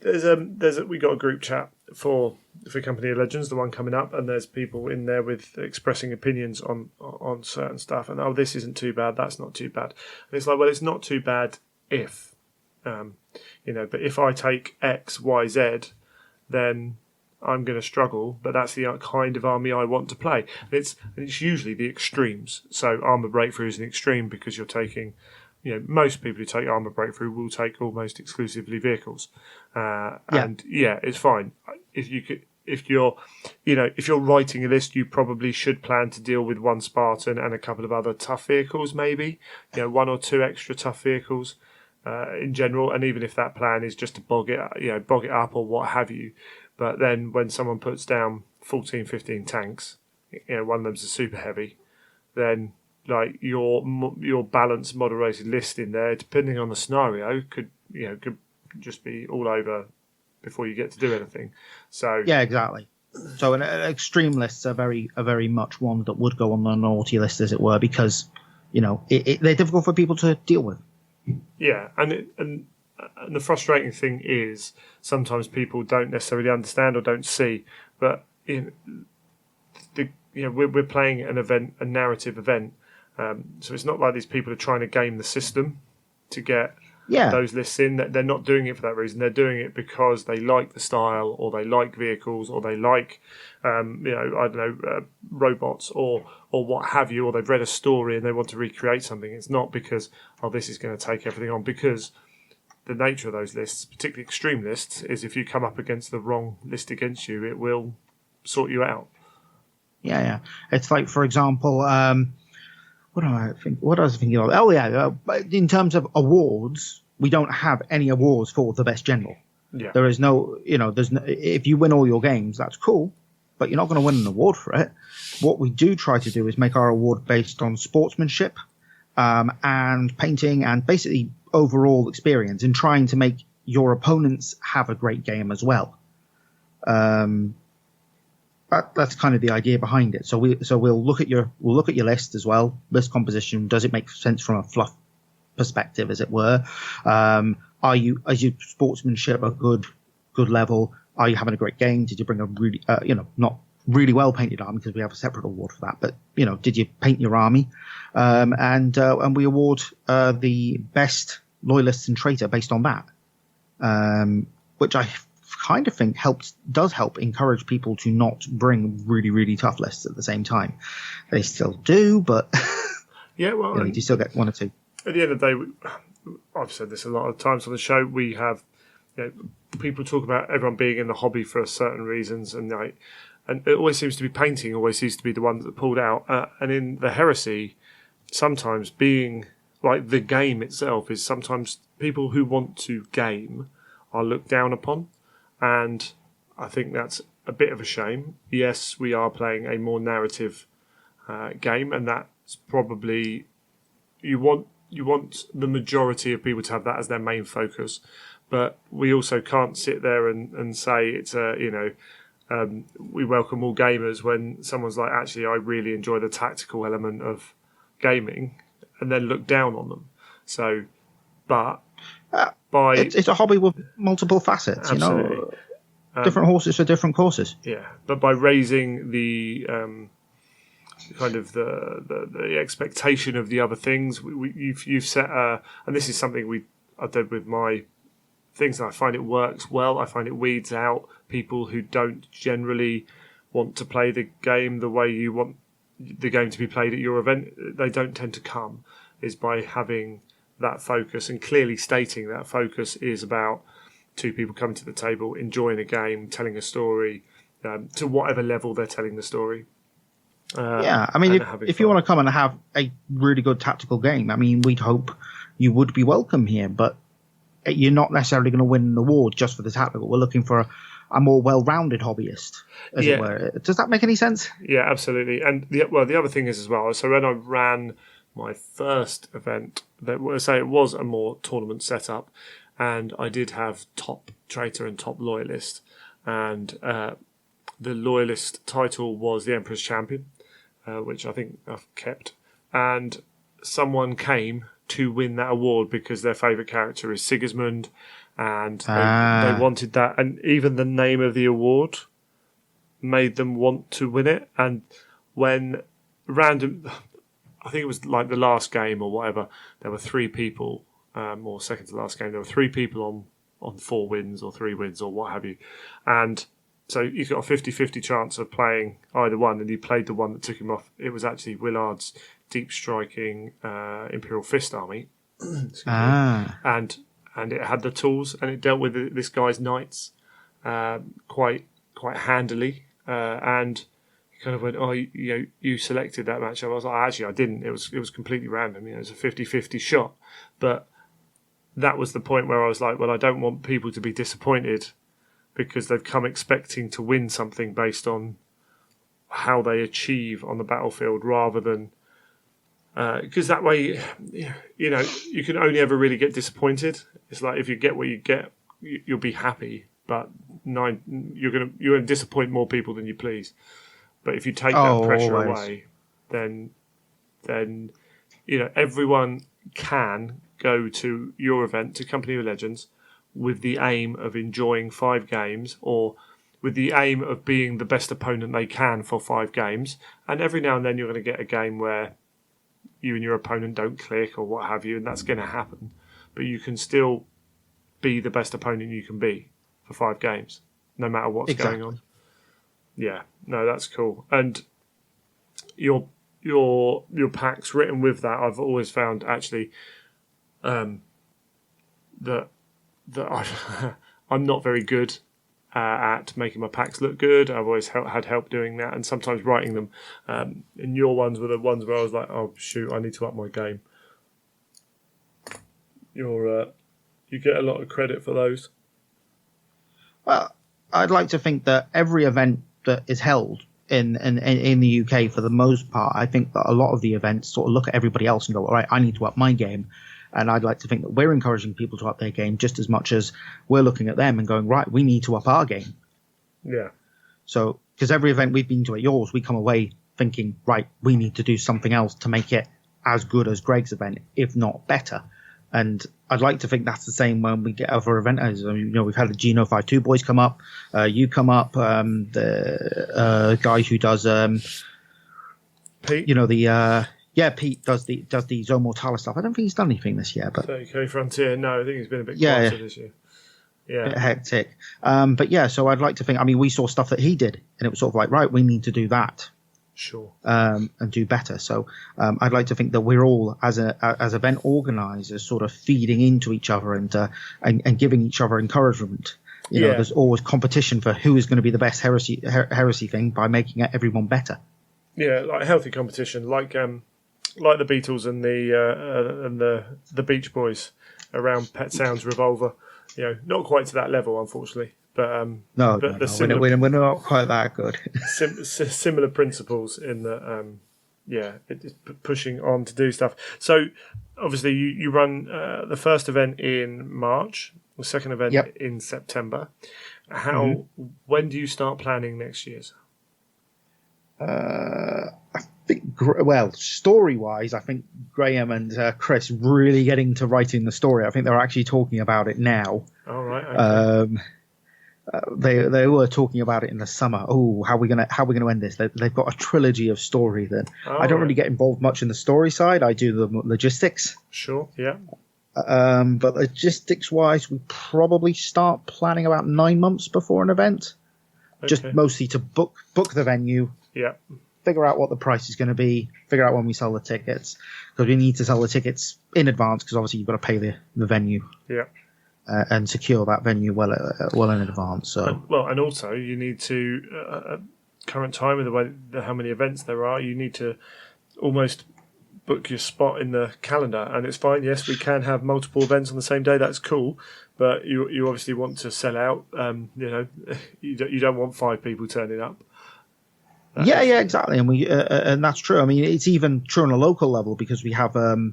we got a group chat for Company of Legends, the one coming up, and there's people in there with expressing opinions on certain stuff, and this isn't too bad, that's not too bad, and it's like, well, it's not too bad if but if I take X, Y, Z, then I'm going to struggle, but that's the kind of army I want to play. And it's usually the extremes. So Armour Breakthrough is an extreme because you're taking, most people who take Armour Breakthrough will take almost exclusively vehicles, and it's fine. If you're writing a list, you probably should plan to deal with one Spartan and a couple of other tough vehicles, maybe one or two extra tough vehicles in general. And even if that plan is just to bog it up or what have you. But then when someone puts down 14, 15 tanks, one of them's a super heavy, then like your balanced, moderated list in there, depending on the scenario, could just be all over before you get to do anything. So yeah, exactly. So an extreme lists are very much one that would go on the naughty list, as it were, because they're difficult for people to deal with. Yeah, and the frustrating thing is sometimes people don't necessarily understand or don't see, but we're playing an event, a narrative event, so it's not like these people are trying to game the system to get those lists in. They're not doing it for that reason. They're doing it because they like the style, or they like vehicles, or they like robots, or what have you, or they've read a story and they want to recreate something. It's not because this is going to take everything on, because the nature of those lists, particularly extreme lists, is if you come up against the wrong list against you, it will sort you out. Yeah. It's like, for example, what was I thinking of? Oh yeah, in terms of awards, we don't have any awards for the best general. Yeah. There is no, if you win all your games, that's cool, but you're not going to win an award for it. What we do try to do is make our award based on sportsmanship, and painting, and basically overall experience, in trying to make your opponents have a great game as well. That's kind of the idea behind it. So we'll look at your list as well. List composition, does it make sense from a fluff perspective, as it were? Is your sportsmanship a good level? Are you having a great game? Did you bring a really not really well painted army, because we have a separate award for that, but did you paint your army? And we award the best loyalists and traitor based on that, which I kind of think does help encourage people to not bring really, really tough lists at the same time. They still do, but yeah, well, you still get one or two. At the end of the day, I've said this a lot of times on the show, we have people talk about everyone being in the hobby for certain reasons, and it always seems to be painting. Always seems to be the one that pulled out. And in the heresy, sometimes being like the game itself is sometimes people who want to game are looked down upon, and I think that's a bit of a shame. Yes, we are playing a more narrative game, and that's probably you want the majority of people to have that as their main focus, but we also can't sit there and say it's we welcome all gamers when someone's like, actually, I really enjoy the tactical element of gaming, and then look down on them. So, but it's a hobby with multiple facets, absolutely. Different horses for different courses. Yeah, but by raising the kind of the expectation of the other things, you've set and this is something I did with my things, and I find it works well. I find it weeds out people who don't generally want to play the game the way you want the game to be played at your event. They don't tend to come, is by having that focus and clearly stating that focus is about two people coming to the table, enjoying a game, telling a story to whatever level they're telling the story. I mean, if you want to come and have a really good tactical game, I mean, we'd hope you would be welcome here, but you're not necessarily going to win an award just for the tactical. We're looking for a more well-rounded hobbyist, as it were. Does that make any sense? Yeah, absolutely. And the other thing is as well, so when I ran my first event, it was a more tournament setup, and I did have top traitor and top loyalist, and the loyalist title was the Emperor's Champion, which I think I've kept. And someone came to win that award because their favourite character is Sigismund, and they wanted that. And even the name of the award made them want to win it. And when I think it was like the last game or whatever, there were three people, or second to last game, there were three people on 4 wins or 3 wins or what have you. And so you've got a 50-50 chance of playing either one, and he played the one that took him off. It was actually Willard's deep striking Imperial Fist army. And it had the tools, and it dealt with this guy's knights quite handily. And he kind of went, "Oh, you selected that match." I was like, "Actually, I didn't. It was completely random. It was a 50-50 shot." But that was the point where I was like, "Well, I don't want people to be disappointed because they've come expecting to win something based on how they achieve on the battlefield, rather than because that way, you can only ever really get disappointed. It's like if you get what you get, you'll be happy, but you're gonna disappoint more people than you please. But if you take that pressure away, then everyone can go to your event, to Company of Legends, with the aim of enjoying 5 games, or with the aim of being the best opponent they can for 5 games. And every now and then you're going to get a game where you and your opponent don't click or what have you, and that's going to happen. But you can still be the best opponent you can be for 5 games, no matter what's going on. Yeah, no, that's cool. And your packs written with that, I've always found actually that I'm not very good at making my packs look good. I've always had help doing that, and sometimes writing them. And your ones were the ones where I was like, "Oh shoot, I need to up my game." You get a lot of credit for those. Well, I'd like to think that every event that is held in the UK, for the most part, I think that a lot of the events sort of look at everybody else and go, "All right, I need to up my game." And I'd like to think that we're encouraging people to up their game just as much as we're looking at them and going, "Right, we need to up our game." Yeah. So, because every event we've been to at yours, we come away thinking, "Right, we need to do something else to make it as good as Greg's event, if not better." And I'd like to think that's the same when we get other events. We've had the Geno 5-2 boys come up, you come up, the guy who does, Pete. Pete does the Zone Mortalis stuff. I don't think he's done anything this year, but 30K Frontier. No, I think he's been a bit quieter this year. Yeah, a bit hectic. But yeah, so I'd like to think. I mean, we saw stuff that he did, and it was sort of like, right, we need to do that. Sure. And do better. So I'd like to think that we're all, as event organisers, sort of feeding into each other and giving each other encouragement. There's always competition for who is going to be the best heresy thing by making everyone better. Yeah, like healthy competition, like the Beatles and the Beach Boys around Pet Sounds Revolver. Not quite to that level, unfortunately, but No, similar, we're not quite that good. similar principles in that. It's pushing on to do stuff. So obviously you run the first event in March, the second event in September. When do you start planning next year's? I think, story-wise, I think Graham and Chris really getting to writing the story. I think they're actually talking about it now. All right. Okay. They were talking about it in the summer. Oh, how are we gonna end this? They've got a trilogy of story that I don't really get involved much in the story side. I do the logistics. Sure. Yeah. But logistics-wise, we probably start planning about 9 months before an event, just mostly to book the venue. Yeah. Figure out what the price is going to be. Figure out when we sell the tickets, because we need to sell the tickets in advance. Because obviously you've got to pay the venue. Yeah. And secure that venue well in advance. So and also you need to at current time with the way how many events there are, you need to almost book your spot in the calendar. And it's fine. Yes, we can have multiple events on the same day. That's cool. But you obviously want to sell out. You don't want 5 people turning up. Yeah, exactly, and that's true. I mean, it's even true on a local level because we have the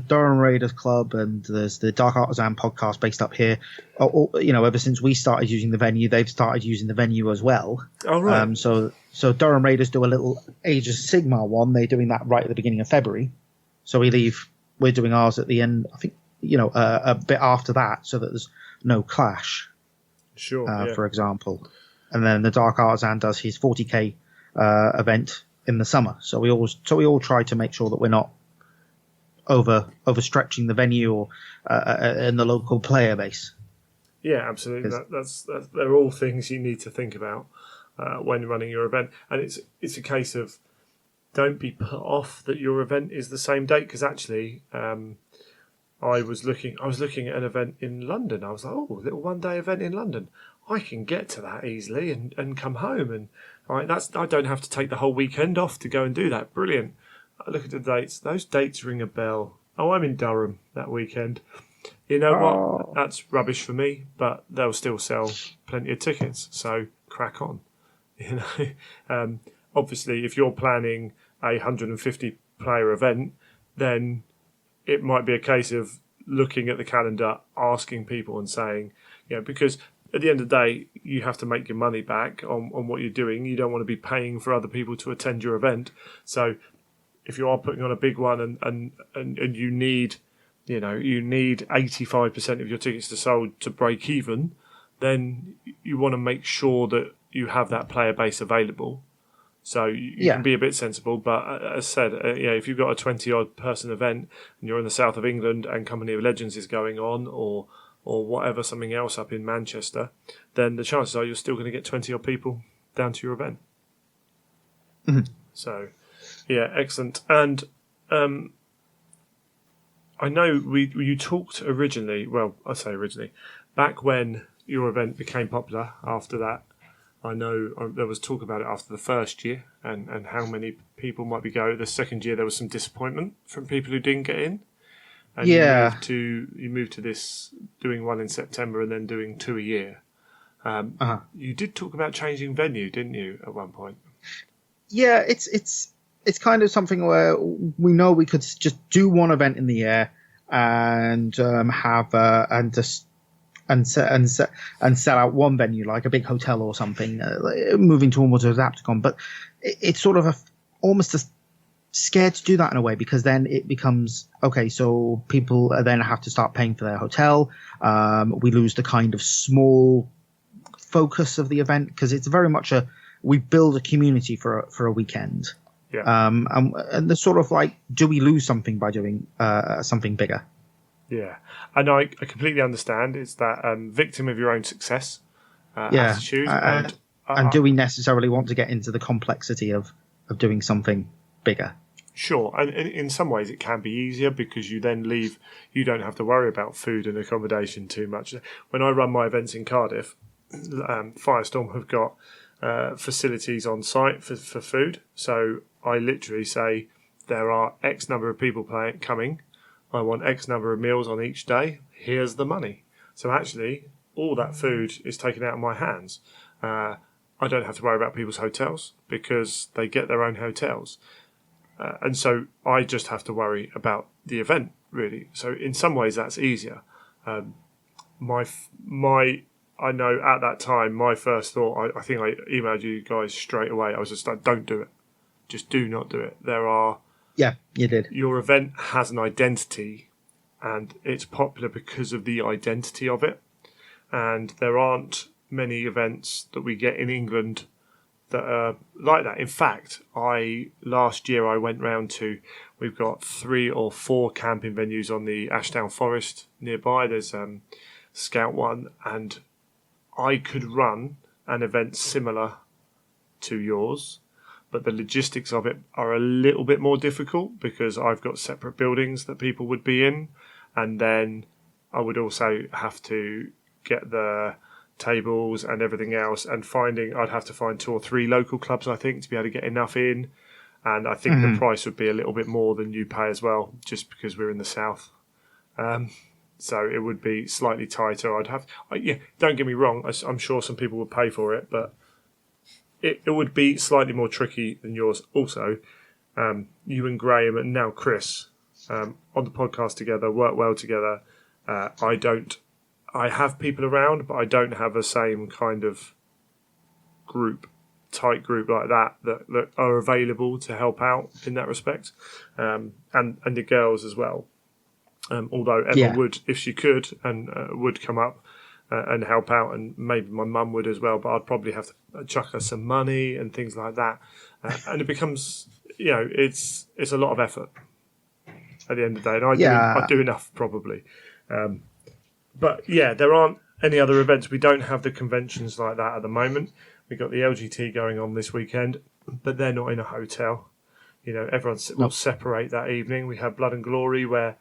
Durham Raiders Club and there's the Dark Artisan podcast based up here. Ever since we started using the venue, they've started using the venue as well. Oh, right. So Durham Raiders do a little Age of Sigmar one. They're doing that right at the beginning of February. So we're doing ours at the end. I think a bit after that, so that there's no clash. Sure. For example. And then the Dark Artisan does his 40k event in the summer. So we all try to make sure that we're not overstretching the venue or in the local player base. Yeah, absolutely. They're all things you need to think about when running your event, and it's a case of don't be put off that your event is the same date, because actually. I was looking at an event in London. I was like, a little one-day event in London. I can get to that easily and come home. And I don't have to take the whole weekend off to go and do that. Brilliant. I look at the dates. Those dates ring a bell. Oh, I'm in Durham that weekend. You know what? That's rubbish for me, but they'll still sell plenty of tickets. So crack on. Obviously, if you're planning a 150 player event, then it might be a case of looking at the calendar, asking people and saying, because at the end of the day, you have to make your money back on what you're doing. You don't want to be paying for other people to attend your event. So if you are putting on a big one and you need, you need 85% of your tickets to sold to break even, then you want to make sure that you have that player base available. So you can be a bit sensible, but as I said, if you've got a 20-odd person event and you're in the south of England and Company of Legends is going on, or whatever, something else up in Manchester, then the chances are you're still going to get 20-odd people down to your event. Mm-hmm. So, excellent. And I know you talked originally. Well, I say originally, back when your event became popular. After that. I know there was talk about it after the first year and how many people might be going. The second year there was some disappointment from people who didn't get in. And you moved to this doing one in September and then doing 2 a year. You did talk about changing venue, didn't you, at one point? Yeah, it's kind of something where we know we could just do one event in the year and sell out one venue like a big hotel or something, moving towards Adapticon. But it's sort of almost scared to do that in a way, because then it becomes okay. So people then have to start paying for their hotel. We lose the kind of small focus of the event, because it's very much we build a community for a weekend. Yeah. And the sort of like, do we lose something by doing something bigger? Yeah, and I completely understand. It's that victim of your own success attitude. And do we necessarily want to get into the complexity of doing something bigger? Sure, and in some ways it can be easier because you then leave. You don't have to worry about food and accommodation too much. When I run my events in Cardiff, Firestorm have got facilities on site for food. So I literally say there are X number of people coming. I want X number of meals on each day. Here's the money. So actually, all that food is taken out of my hands. I don't have to worry about people's hotels because they get their own hotels. And so I just have to worry about the event, really. So in some ways, that's easier. I know at that time, my first thought, I think I emailed you guys straight away. I was just like, don't do it. Just do not do it. Yeah, you did. Your event has an identity and it's popular because of the identity of it. And there aren't many events that we get in England that are like that. In fact, last year I went round we've got 3 or 4 camping venues on the Ashdown Forest nearby. There's Scout One, and I could run an event similar to yours, but the logistics of it are a little bit more difficult because I've got separate buildings that people would be in, and then I would also have to get the tables and everything else, and I'd have to find 2 or 3 local clubs, I think, to be able to get enough in, and I think the price would be a little bit more than you pay as well, just because we're in the south. So it would be slightly tighter. Don't get me wrong, I'm sure some people would pay for it, but it would be slightly more tricky than yours. Also, you and Graham and now Chris on the podcast together work well together. I have people around, but I don't have the same kind of tight group like that are available to help out in that respect, and the girls as well. Although Emma would, if she could, and would come up and help out, and maybe my mum would as well, but I'd probably have to chuck her some money and things like that. And it becomes, it's a lot of effort at the end of the day, and I do enough probably. But yeah, there aren't any other events. We don't have the conventions like that at the moment. We've got the LGT going on this weekend, but they're not in a hotel. Everyone will separate that evening. We have Blood and Glory where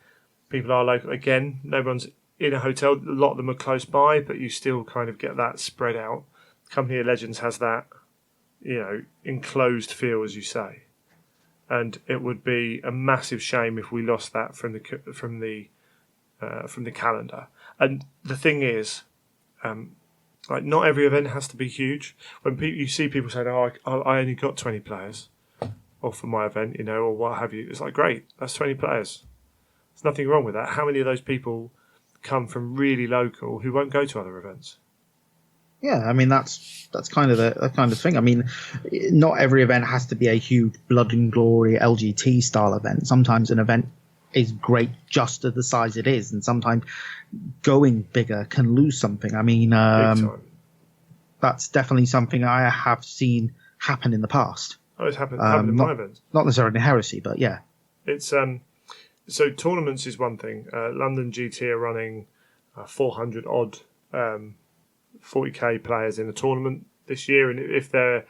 people are local. Again, no one's in a hotel. A lot of them are close by, but you still kind of get that spread out. Company of Legends has that, enclosed feel, as you say. And it would be a massive shame if we lost that from the calendar. And the thing is, not every event has to be huge. When you see people saying, "Oh, I only got 20 players," or for my event, or what have you, it's like, great, that's 20 players. There's nothing wrong with that. How many of those people come from really local who won't go to other events? Yeah, I mean that's kind of the kind of thing. I mean, not every event has to be a huge Blood and Glory LGT style event. Sometimes an event is great just at the size it is, and sometimes going bigger can lose something. I mean, that's definitely something I have seen happen in the past. Oh, it's happened in my events. Not necessarily in Heresy, but yeah. It's so tournaments is one thing. London GT are running 400 odd 40k players in a tournament this year, and if their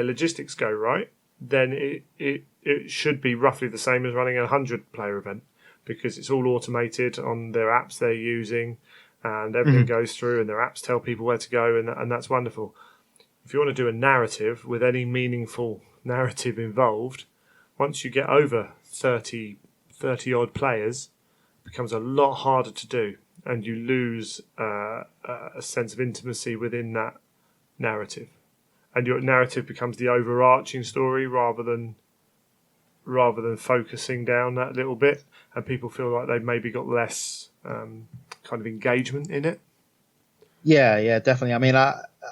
logistics go right, then it should be roughly the same as running a 100-player event because it's all automated on their apps they're using, and everything goes through, and their apps tell people where to go, and that's wonderful. If you want to do a narrative with any meaningful narrative involved, once you get over 30 odd players, it becomes a lot harder to do, and you lose a sense of intimacy within that narrative. And your narrative becomes the overarching story rather than focusing down that little bit, and people feel like they've maybe got less kind of engagement in it. Yeah, definitely. I mean,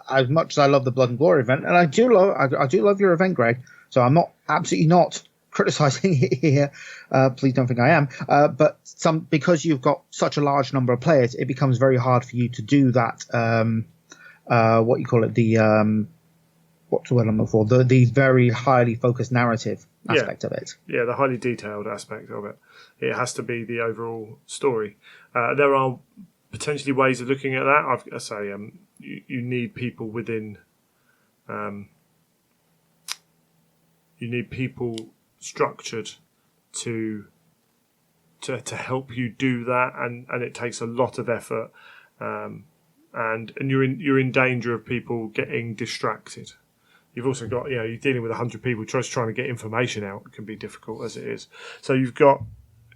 as much as I love the Blood and Glory event, and I do love your event, Greg. So I'm absolutely not criticizing it here. Please don't think I am. But because you've got such a large number of players, it becomes very hard for you to do that. What you call it, what's the word I'm looking for? The very highly focused narrative aspect of it. Yeah, the highly detailed aspect of it. It has to be the overall story. There are potentially ways of looking at that. I say you need people within. You need people structured to help you do that, and it takes a lot of effort, and you're in danger of people getting distracted. You've also got, you're dealing with 100 people just trying to get information out. It can be difficult as it is. So you've got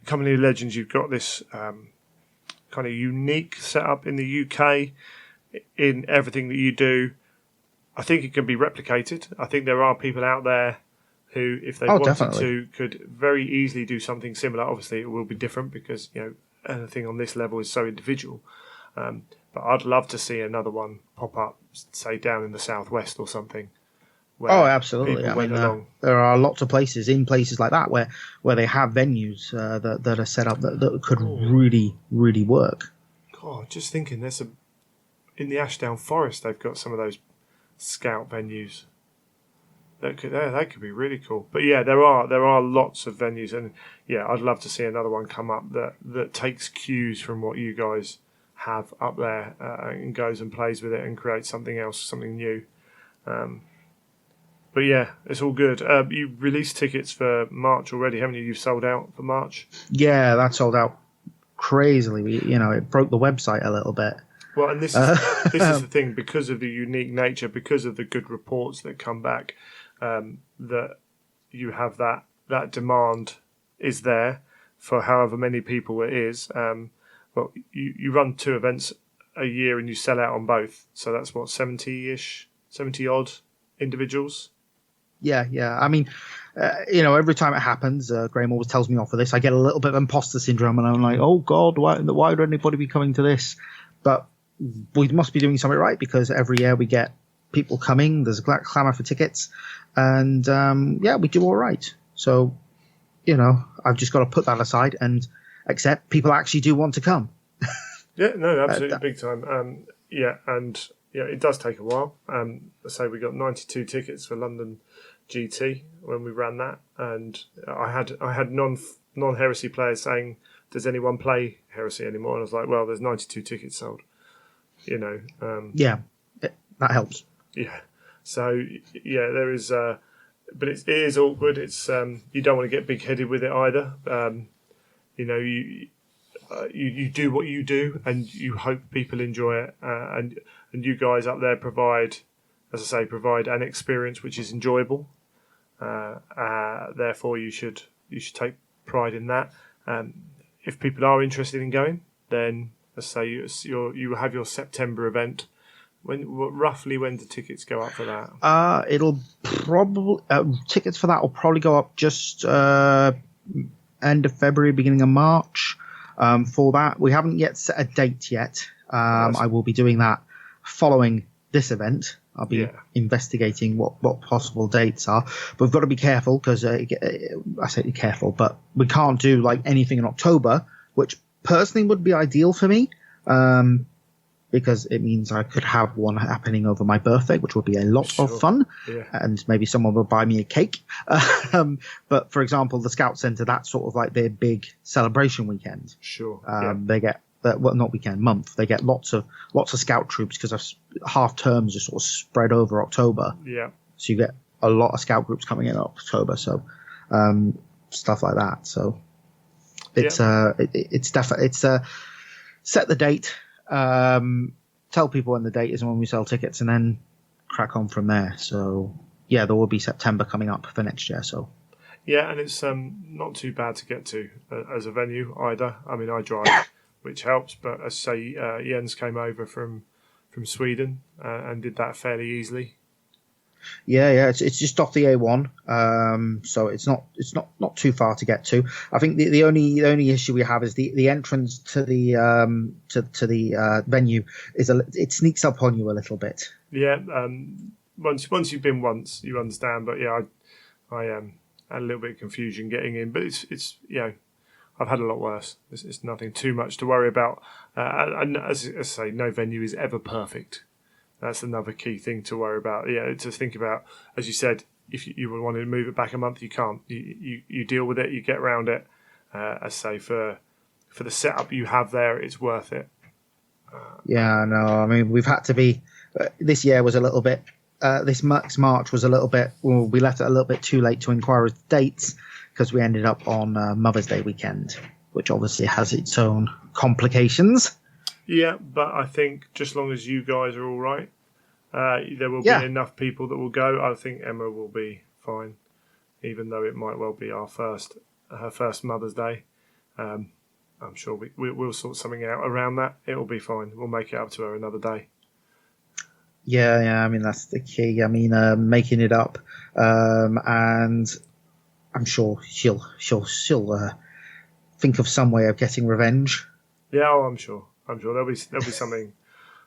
Company of Legends. You've got this kind of unique setup in the UK in everything that you do. I think it can be replicated. I think there are people out there who, if they wanted definitely. to, could very easily do something similar. Obviously, it will be different because anything on this level is so individual. But I'd love to see another one pop up, say down in the southwest or something. Oh, absolutely. I mean, there are lots of places like that where they have venues that are set up that could really, really work. God, just thinking, in the Ashdown Forest, they've got some of those scout venues. That could be really cool. But yeah, there are lots of venues, and yeah, I'd love to see another one come up that takes cues from what you guys have up there and goes and plays with it and creates something else, something new. But yeah, it's all good. You released tickets for March already, haven't you? You've sold out for March. Yeah, that sold out crazily. It broke the website a little bit. Well, and this is the thing, because of the unique nature, because of the good reports that come back, that you have that demand is there for however many people it is. Well, you run 2 events a year and you sell out on both, so that's what 70 odd individuals. Yeah. I mean, every time it happens, Graham always tells me off for this. I get a little bit of imposter syndrome, and I'm like, oh God, why would anybody be coming to this? But we must be doing something right, because every year we get people coming. There's a clamour for tickets, and we do all right. So, I've just got to put that aside and accept people actually do want to come. Yeah, no, absolutely, big time. And it does take a while. Let's say we got 92 tickets for London GT when we ran that, and I had non-Heresy players saying, "Does anyone play Heresy anymore?" And I was like, "Well, there's 92 tickets sold." That helps. Yeah. So yeah, there is, but it is awkward. It's you don't want to get big-headed with it either. You do what you do, and you hope people enjoy it, and you guys up there provide an experience which is enjoyable. Therefore, you should take pride in that. If people are interested in going, then let's say you have your September event. Roughly when do tickets go up for that? It'll probably tickets for that will probably go up just end of February, beginning of March. For that, we haven't yet set a date yet. I will be doing that following this event. I'll be investigating what possible dates are, but we've got to be careful, because I say careful, but we can't do like anything in October, which personally would be ideal for me, because it means I could have one happening over my birthday, which would be a lot of fun, and maybe someone will buy me a cake. But for example, the Scout Centre, that's sort of like their big celebration weekend. Sure. They get not weekend, month. They get lots of scout troops, because half terms are sort of spread over October. Yeah. So you get a lot of scout groups coming in October. So stuff like that. So it's definitely set the date. Tell people when the date is and when we sell tickets, and then crack on from there. So yeah, there will be September coming up for next year. So yeah, and it's not too bad to get to as a venue either. I mean, I drive, which helps, but as I say, Jens came over from Sweden and did that fairly easily. Yeah, it's just off the A1, so it's not too far to get to. I think the only issue we have is the entrance to the venue it sneaks up on you a little bit. Yeah, once you've been once, you understand. But yeah, I had a little bit of confusion getting in, but it's I've had a lot worse. It's nothing too much to worry about. And as I say, no venue is ever perfect. That's another key thing to worry about. Yeah, to think about, as you said, if you wanted to move it back a month, you can't. You deal with it. You get around it. As I say, for the setup you have there, it's worth it. Yeah, no, I mean, we've had to be. This year was a little bit. This March was a little bit. Well, we left it a little bit too late to inquire as dates, because we ended up on Mother's Day weekend, which obviously has its own complications. Yeah, but I think just as long as you guys are all right, there will be enough people that will go. I think Emma will be fine, even though it might well be her first Mother's Day. I'm sure we'll sort something out around that. It'll be fine. We'll make it up to her another day. Yeah. I mean, that's the key. I mean, making it up, and I'm sure she'll think of some way of getting revenge. Yeah, I'm sure there'll be something.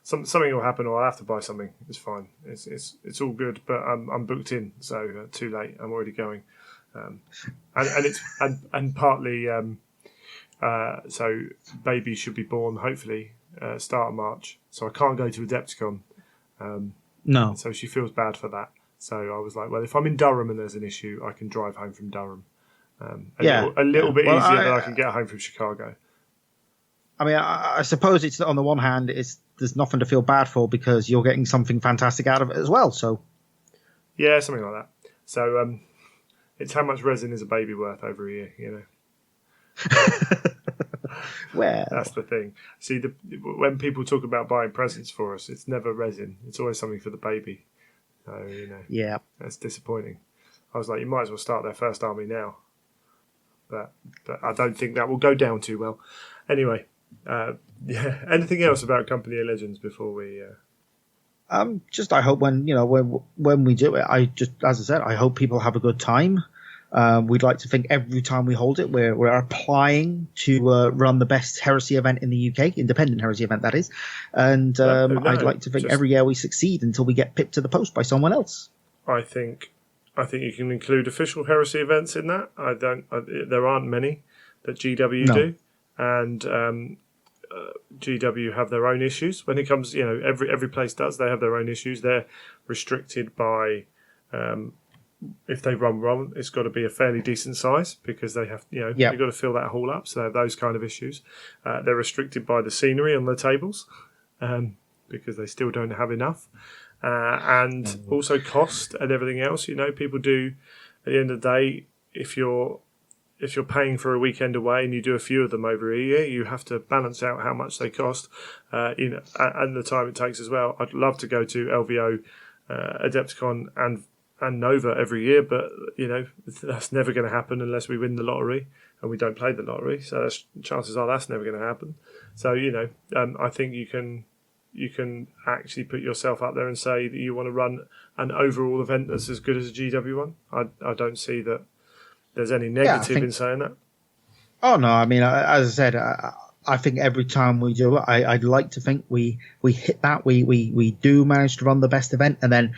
Something will happen, or I'll have to buy something. It's fine. It's all good. But I'm booked in, so too late. I'm already going, and it's partly so baby should be born hopefully start of March. So I can't go to Adepticon. No. So she feels bad for that. So I was like, well, if I'm in Durham and there's an issue, I can drive home from Durham. A little bit easier than I can get home from Chicago. I mean, I suppose it's on the one hand, there's nothing to feel bad for because you're getting something fantastic out of it as well. So, yeah, something like that. So, it's how much resin is a baby worth over a year, you know. Well, that's the thing. See, when people talk about buying presents for us, it's never resin. It's always something for the baby. So, you know, yeah, that's disappointing. I was like, you might as well start their first army now, but I don't think that will go down too well. Anyway. Yeah. Anything else about Company of Legends before we? Just I hope when we do it, as I said, I hope people have a good time. We'd like to think every time we hold it, we're applying to run the best heresy event in the UK, independent heresy event that is, and I'd like to think every year we succeed until we get pipped to the post by someone else. I think you can include official heresy events in that. There aren't many that GW do. And GW have their own issues when it comes. You know, every place does. They have their own issues. They're restricted by if they run wrong, it's got to be a fairly decent size because they have. You've got to fill that hall up. So they have those kind of issues. They're restricted by the scenery on the tables because they still don't have enough, and also cost and everything else. You know, people do. At the end of the day, if you're paying for a weekend away and you do a few of them over a year, you have to balance out how much they cost, and the time it takes as well. I'd love to go to LVO, Adepticon, and Nova every year, but that's never going to happen unless we win the lottery, and we don't play the lottery. So chances are that's never going to happen. So I think you can actually put yourself up there and say that you want to run an overall event that's as good as a GW one. I don't see that there's any negative in saying that. Oh no, I mean, as I said, I think every time we do it, I'd like to think we hit that. We do manage to run the best event, and then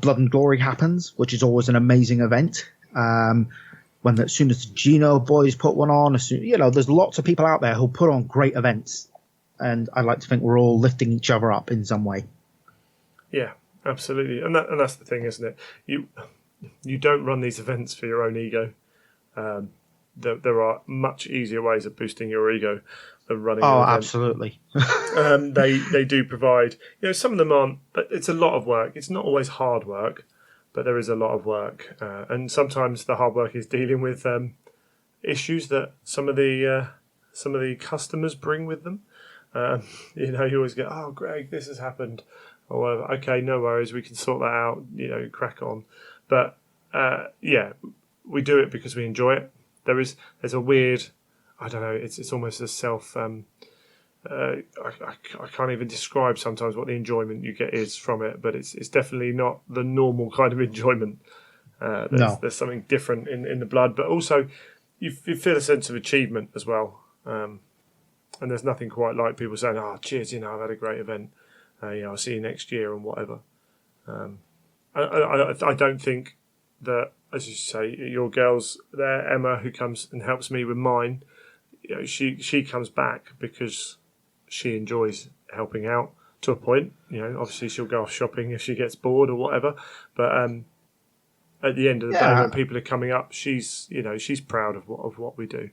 Blood and Glory happens, which is always an amazing event. As soon as the Geno boys put one on, there's lots of people out there who put on great events, and I'd like to think we're all lifting each other up in some way. Yeah, absolutely, and that's the thing, isn't it? You don't run these events for your own ego. There are much easier ways of boosting your ego than running an event. Absolutely. They do provide, some of them aren't, but it's a lot of work. It's not always hard work, but there is a lot of work. And sometimes the hard work is dealing with issues that some of the customers bring with them. You always go, oh, Greg, this has happened. Or whatever. Okay, no worries, we can sort that out, crack on. But we do it because we enjoy it. There's a weird, I don't know, it's almost a self. I can't even describe sometimes what the enjoyment you get is from it, but it's definitely not the normal kind of enjoyment. There's something different in the blood, but also you feel a sense of achievement as well. And there's nothing quite like people saying, "Oh, cheers, I've had a great event. I'll see you next year," and whatever. I don't think that, as you say, your girls there, Emma, who comes and helps me with mine, she comes back because she enjoys helping out to a point. Obviously she'll go off shopping if she gets bored or whatever. But at the end of the day, when people are coming up, she's proud of what we do.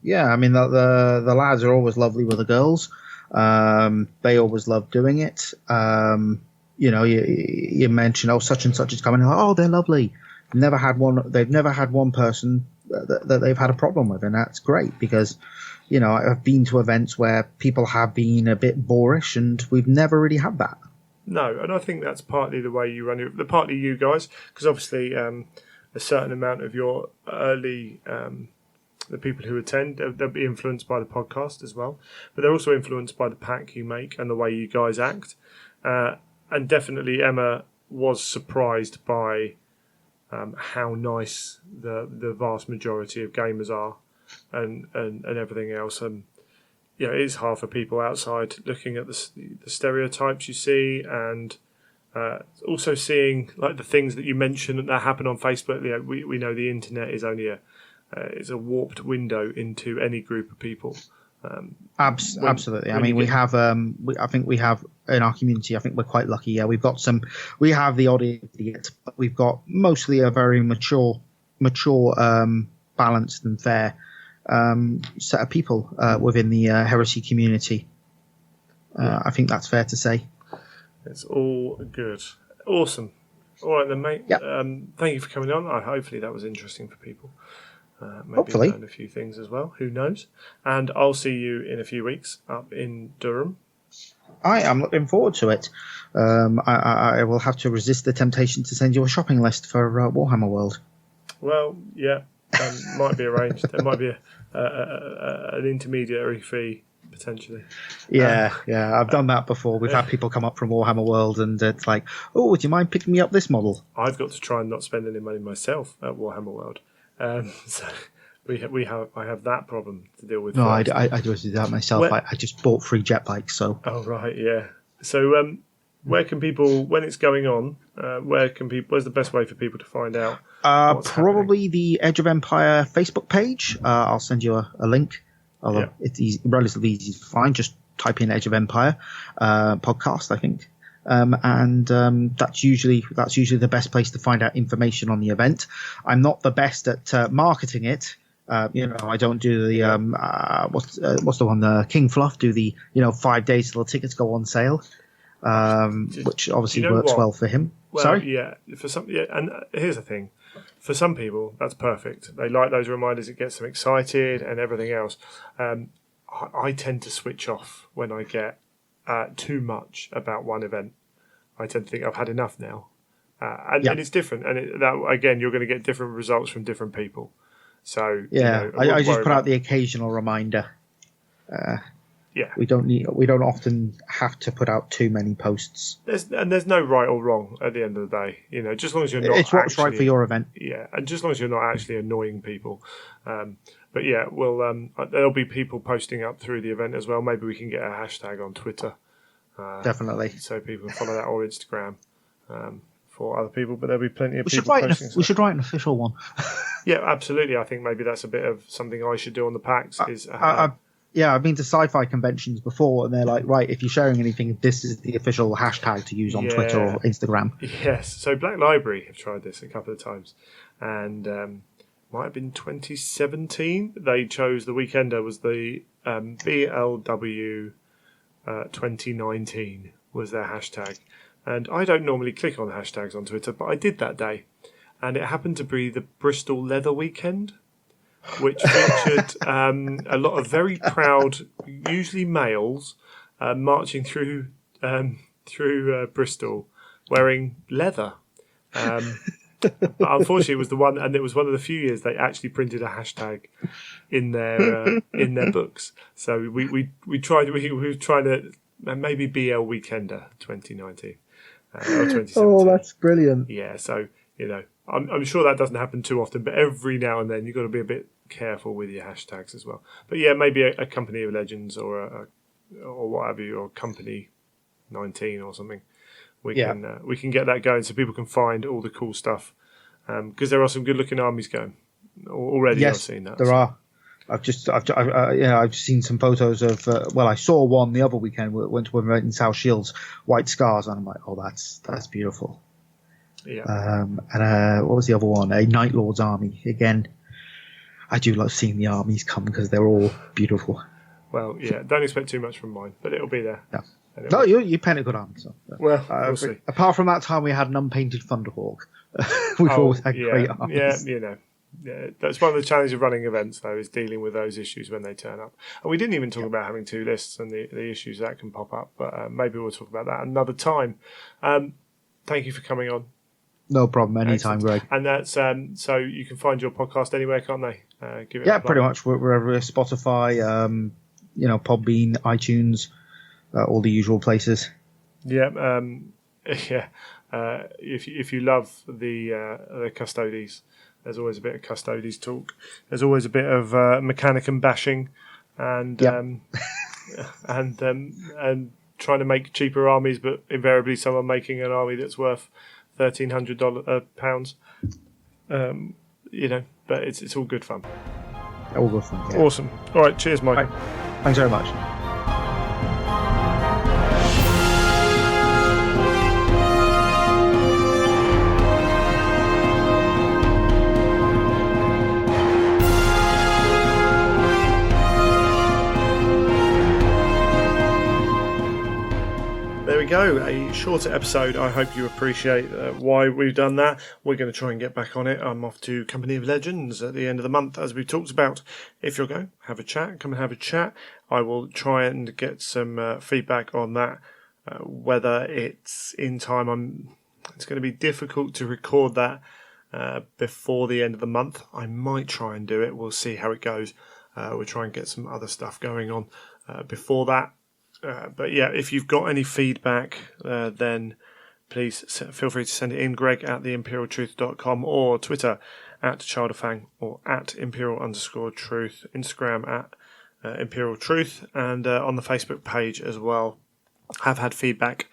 Yeah, I mean the lads are always lovely with the girls. They always love doing it. You mention, such and such is coming. Oh, they're lovely. never had one. They've never had one person that they've had a problem with, and that's great because, I've been to events where people have been a bit boorish, and we've never really had that. No, and I think that's partly the way you run it. Partly you guys, because obviously a certain amount of your early the people who attend, they'll be influenced by the podcast as well, but they're also influenced by the pack you make and the way you guys act. And definitely Emma was surprised by how nice the vast majority of gamers are, and everything else. And it is hard for people outside looking at the stereotypes you see, and also seeing like the things that you mentioned that happen on Facebook. We know the internet is only it's a warped window into any group of people. Absolutely. I mean, we have. I think we have in our community. I think we're quite lucky. Yeah, we've got some. We have the odd idiot, but we've got mostly a very mature, balanced and fair set of people within the heresy community. I think that's fair to say. It's all good. Awesome. All right then, mate. Yep. Thank you for coming on. Hopefully that was interesting for people. Maybe Hopefully. learn a few things as well. Who knows? And I'll see you in a few weeks up in Durham. I am looking forward to it. I will have to resist the temptation to send you a shopping list for Warhammer World. Well, yeah, might be arranged. There might be an intermediary fee potentially. Yeah, I've done that before. We've had people come up from Warhammer World, and it's like, oh, would you mind picking me up this model? I've got to try and not spend any money myself at Warhammer World. So I have that problem to deal with. No, I do that myself. I just bought 3 jet bikes, so. Oh right, yeah. So where can people, when it's going on, where's the best way for people to find out? Probably happening? The Edge of Empire Facebook page. I'll send you a link. Although it's relatively easy to find. Just type in Edge of Empire podcast, I think. That's usually the best place to find out information on the event. I'm not the best at marketing it. I don't do the what's the one, King Fluff, do the 5 days till the tickets go on sale, which obviously works well for him. Well, Sorry? Yeah, and here's the thing. For some people, that's perfect. They like those reminders. It gets them excited and everything else. I tend to switch off when I get too much about one event. I tend to think I've had enough now, and it's different. And again, you're going to get different results from different people. So I just put out the occasional reminder. We don't often have to put out too many posts. There's no right or wrong at the end of the day. Just as long as you're not. It's what's right for your event. Yeah, and just as long as you're not actually annoying people. But yeah, there'll be people posting up through the event as well. Maybe we can get a hashtag on Twitter. Definitely. So people can follow that, or Instagram for other people. But there'll be plenty of people posting. We should write an official one. Yeah, absolutely. I think maybe that's a bit of something I should do on the packs. I've been to sci-fi conventions before, and they're like, right, if you're sharing anything, this is the official hashtag to use on Twitter or Instagram. Yes. So Black Library have tried this a couple of times, and might have been 2017. They chose the Weekender was the BLW 2019 was their hashtag. And I don't normally click on hashtags on Twitter, but I did that day. And it happened to be the Bristol Leather Weekend, which featured a lot of very proud, usually males, marching through Bristol wearing leather. But unfortunately, it was the one, and it was one of the few years they actually printed a hashtag in their books. So we were trying to maybe BL Weekender 2019 or 2017. Oh, that's brilliant! Yeah, so I'm sure that doesn't happen too often, but every now and then you've got to be a bit careful with your hashtags as well. But yeah, maybe a Company of Legends or what have you, or Company 19 or something. We can get that going so people can find all the cool stuff, because there are some good looking armies going already. Yes, I've seen that. There are. I've seen some photos of. I saw one the other weekend. Went to an event in South Shields, White Scars, and I'm like, oh, that's beautiful. Yeah. And what was the other one? A Night Lord's army. Again, I do love seeing the armies come because they're all beautiful. Well, yeah. Don't expect too much from mine, but it'll be there. Yeah. No, you paint a good army. So, we'll see. Apart from that time we had an unpainted Thunderhawk, We've always had great yeah, armies. Yeah, that's one of the challenges of running events, though, is dealing with those issues when they turn up. And we didn't even talk about having two lists and the issues that can pop up, but maybe we'll talk about that another time. Thank you for coming on. No problem. Anytime, Excellent. Greg. And that's so you can find your podcast anywhere, can't they? Give it a Yeah, plug. pretty much wherever. Spotify, Podbean, iTunes, all the usual places. Yeah, yeah. If you love the Custodes, there's always a bit of Custodes talk. There's always a bit of Mechanicum bashing, and Yep. and trying to make cheaper armies, but invariably someone making an army that's worth £1,300 pounds. But it's all good fun. All good fun. Yeah. Awesome. All right. Cheers, Michael. Right. Thanks very much. There we go, a shorter episode. I hope you appreciate why we've done that. We're going to try and get back on it. I'm off to Company of Legends at the end of the month, as we've talked about. If you're going, have a chat, come and have a chat. I will try and get some feedback on that. Whether it's in time, it's going to be difficult to record that before the end of the month. I might try and do it. We'll see how it goes. We'll try and get some other stuff going on before that. But yeah, if you've got any feedback, then please feel free to send it in, greg@theimperialtruth.com, or Twitter @childofang, or @imperial_truth, Instagram @imperialtruth, and on the Facebook page as well. I've had feedback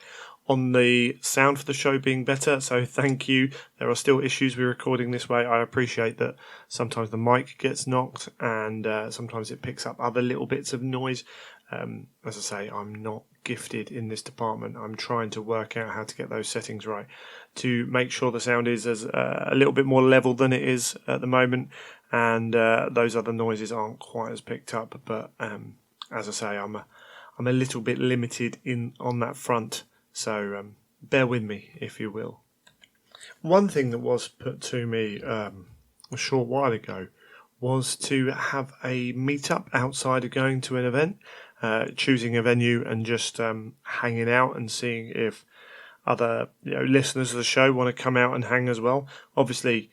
on the sound for the show being better, so thank you. There are still issues with recording this way. I appreciate that sometimes the mic gets knocked, and sometimes it picks up other little bits of noise. As I say, I'm not gifted in this department. I'm trying to work out how to get those settings right to make sure the sound is as a little bit more level than it is at the moment, and those other noises aren't quite as picked up. But as I say, I'm a little bit limited on that front, so bear with me, if you will. One thing that was put to me a short while ago was to have a meet-up outside of going to an event. Choosing a venue and just hanging out and seeing if other listeners of the show want to come out and hang as well. Obviously,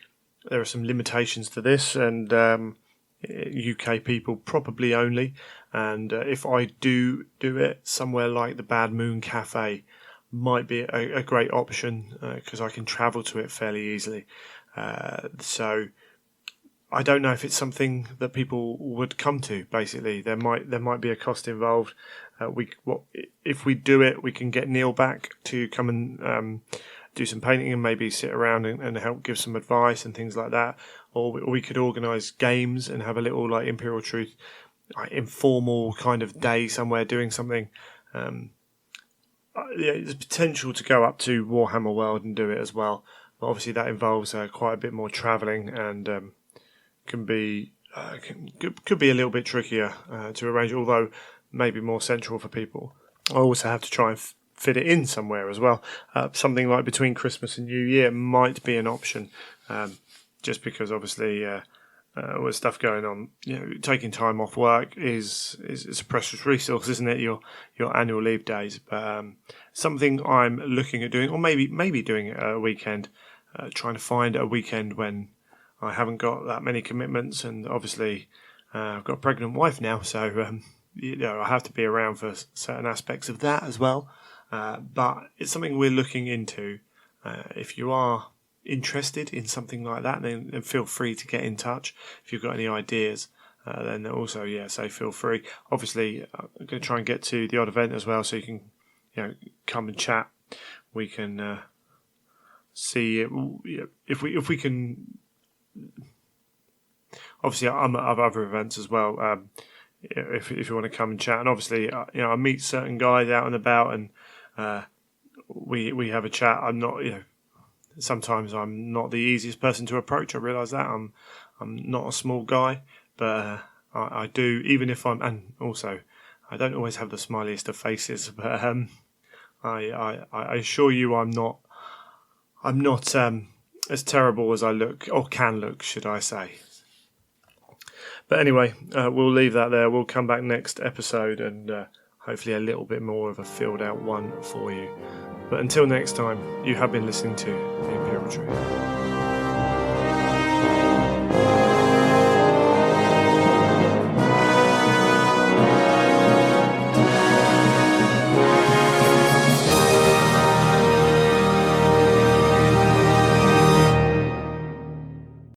there are some limitations to this, and UK people probably only. And if I do it, somewhere like the Bad Moon Cafe might be a great option because I can travel to it fairly easily. So I don't know if it's something that people would come to. Basically, there might be a cost involved. If we do it, we can get Neil back to come and do some painting and maybe sit around and help give some advice and things like that. Or we could organise games and have a little like Imperial Truth informal kind of day somewhere doing something. There's potential to go up to Warhammer World and do it as well. But obviously that involves quite a bit more travelling and could be a little bit trickier to arrange, although maybe more central for people. I also have to try and fit it in somewhere as well. Something like between Christmas and New Year might be an option, just because obviously with stuff going on, taking time off work is a precious resource, isn't it? Your annual leave days, but something I'm looking at doing, or maybe doing it a weekend, trying to find a weekend when I haven't got that many commitments, and obviously I've got a pregnant wife now, so I have to be around for certain aspects of that as well. But it's something we're looking into. If you are interested in something like that, then feel free to get in touch. If you've got any ideas, then also say feel free. Obviously, I'm going to try and get to the odd event as well, so you can come and chat. We can see if we can. Obviously, I'm at other events as well. If you want to come and chat, and obviously, I meet certain guys out and about, and we have a chat. I'm not, sometimes I'm not the easiest person to approach. I realise that I'm not a small guy, but I do. Even if and also I don't always have the smiliest of faces, but I assure you, I'm not as terrible as I look, or can look, should I say. But anyway, we'll leave that there. We'll come back next episode and hopefully a little bit more of a filled out one for you. But until next time, you have been listening to The Imperial Truth.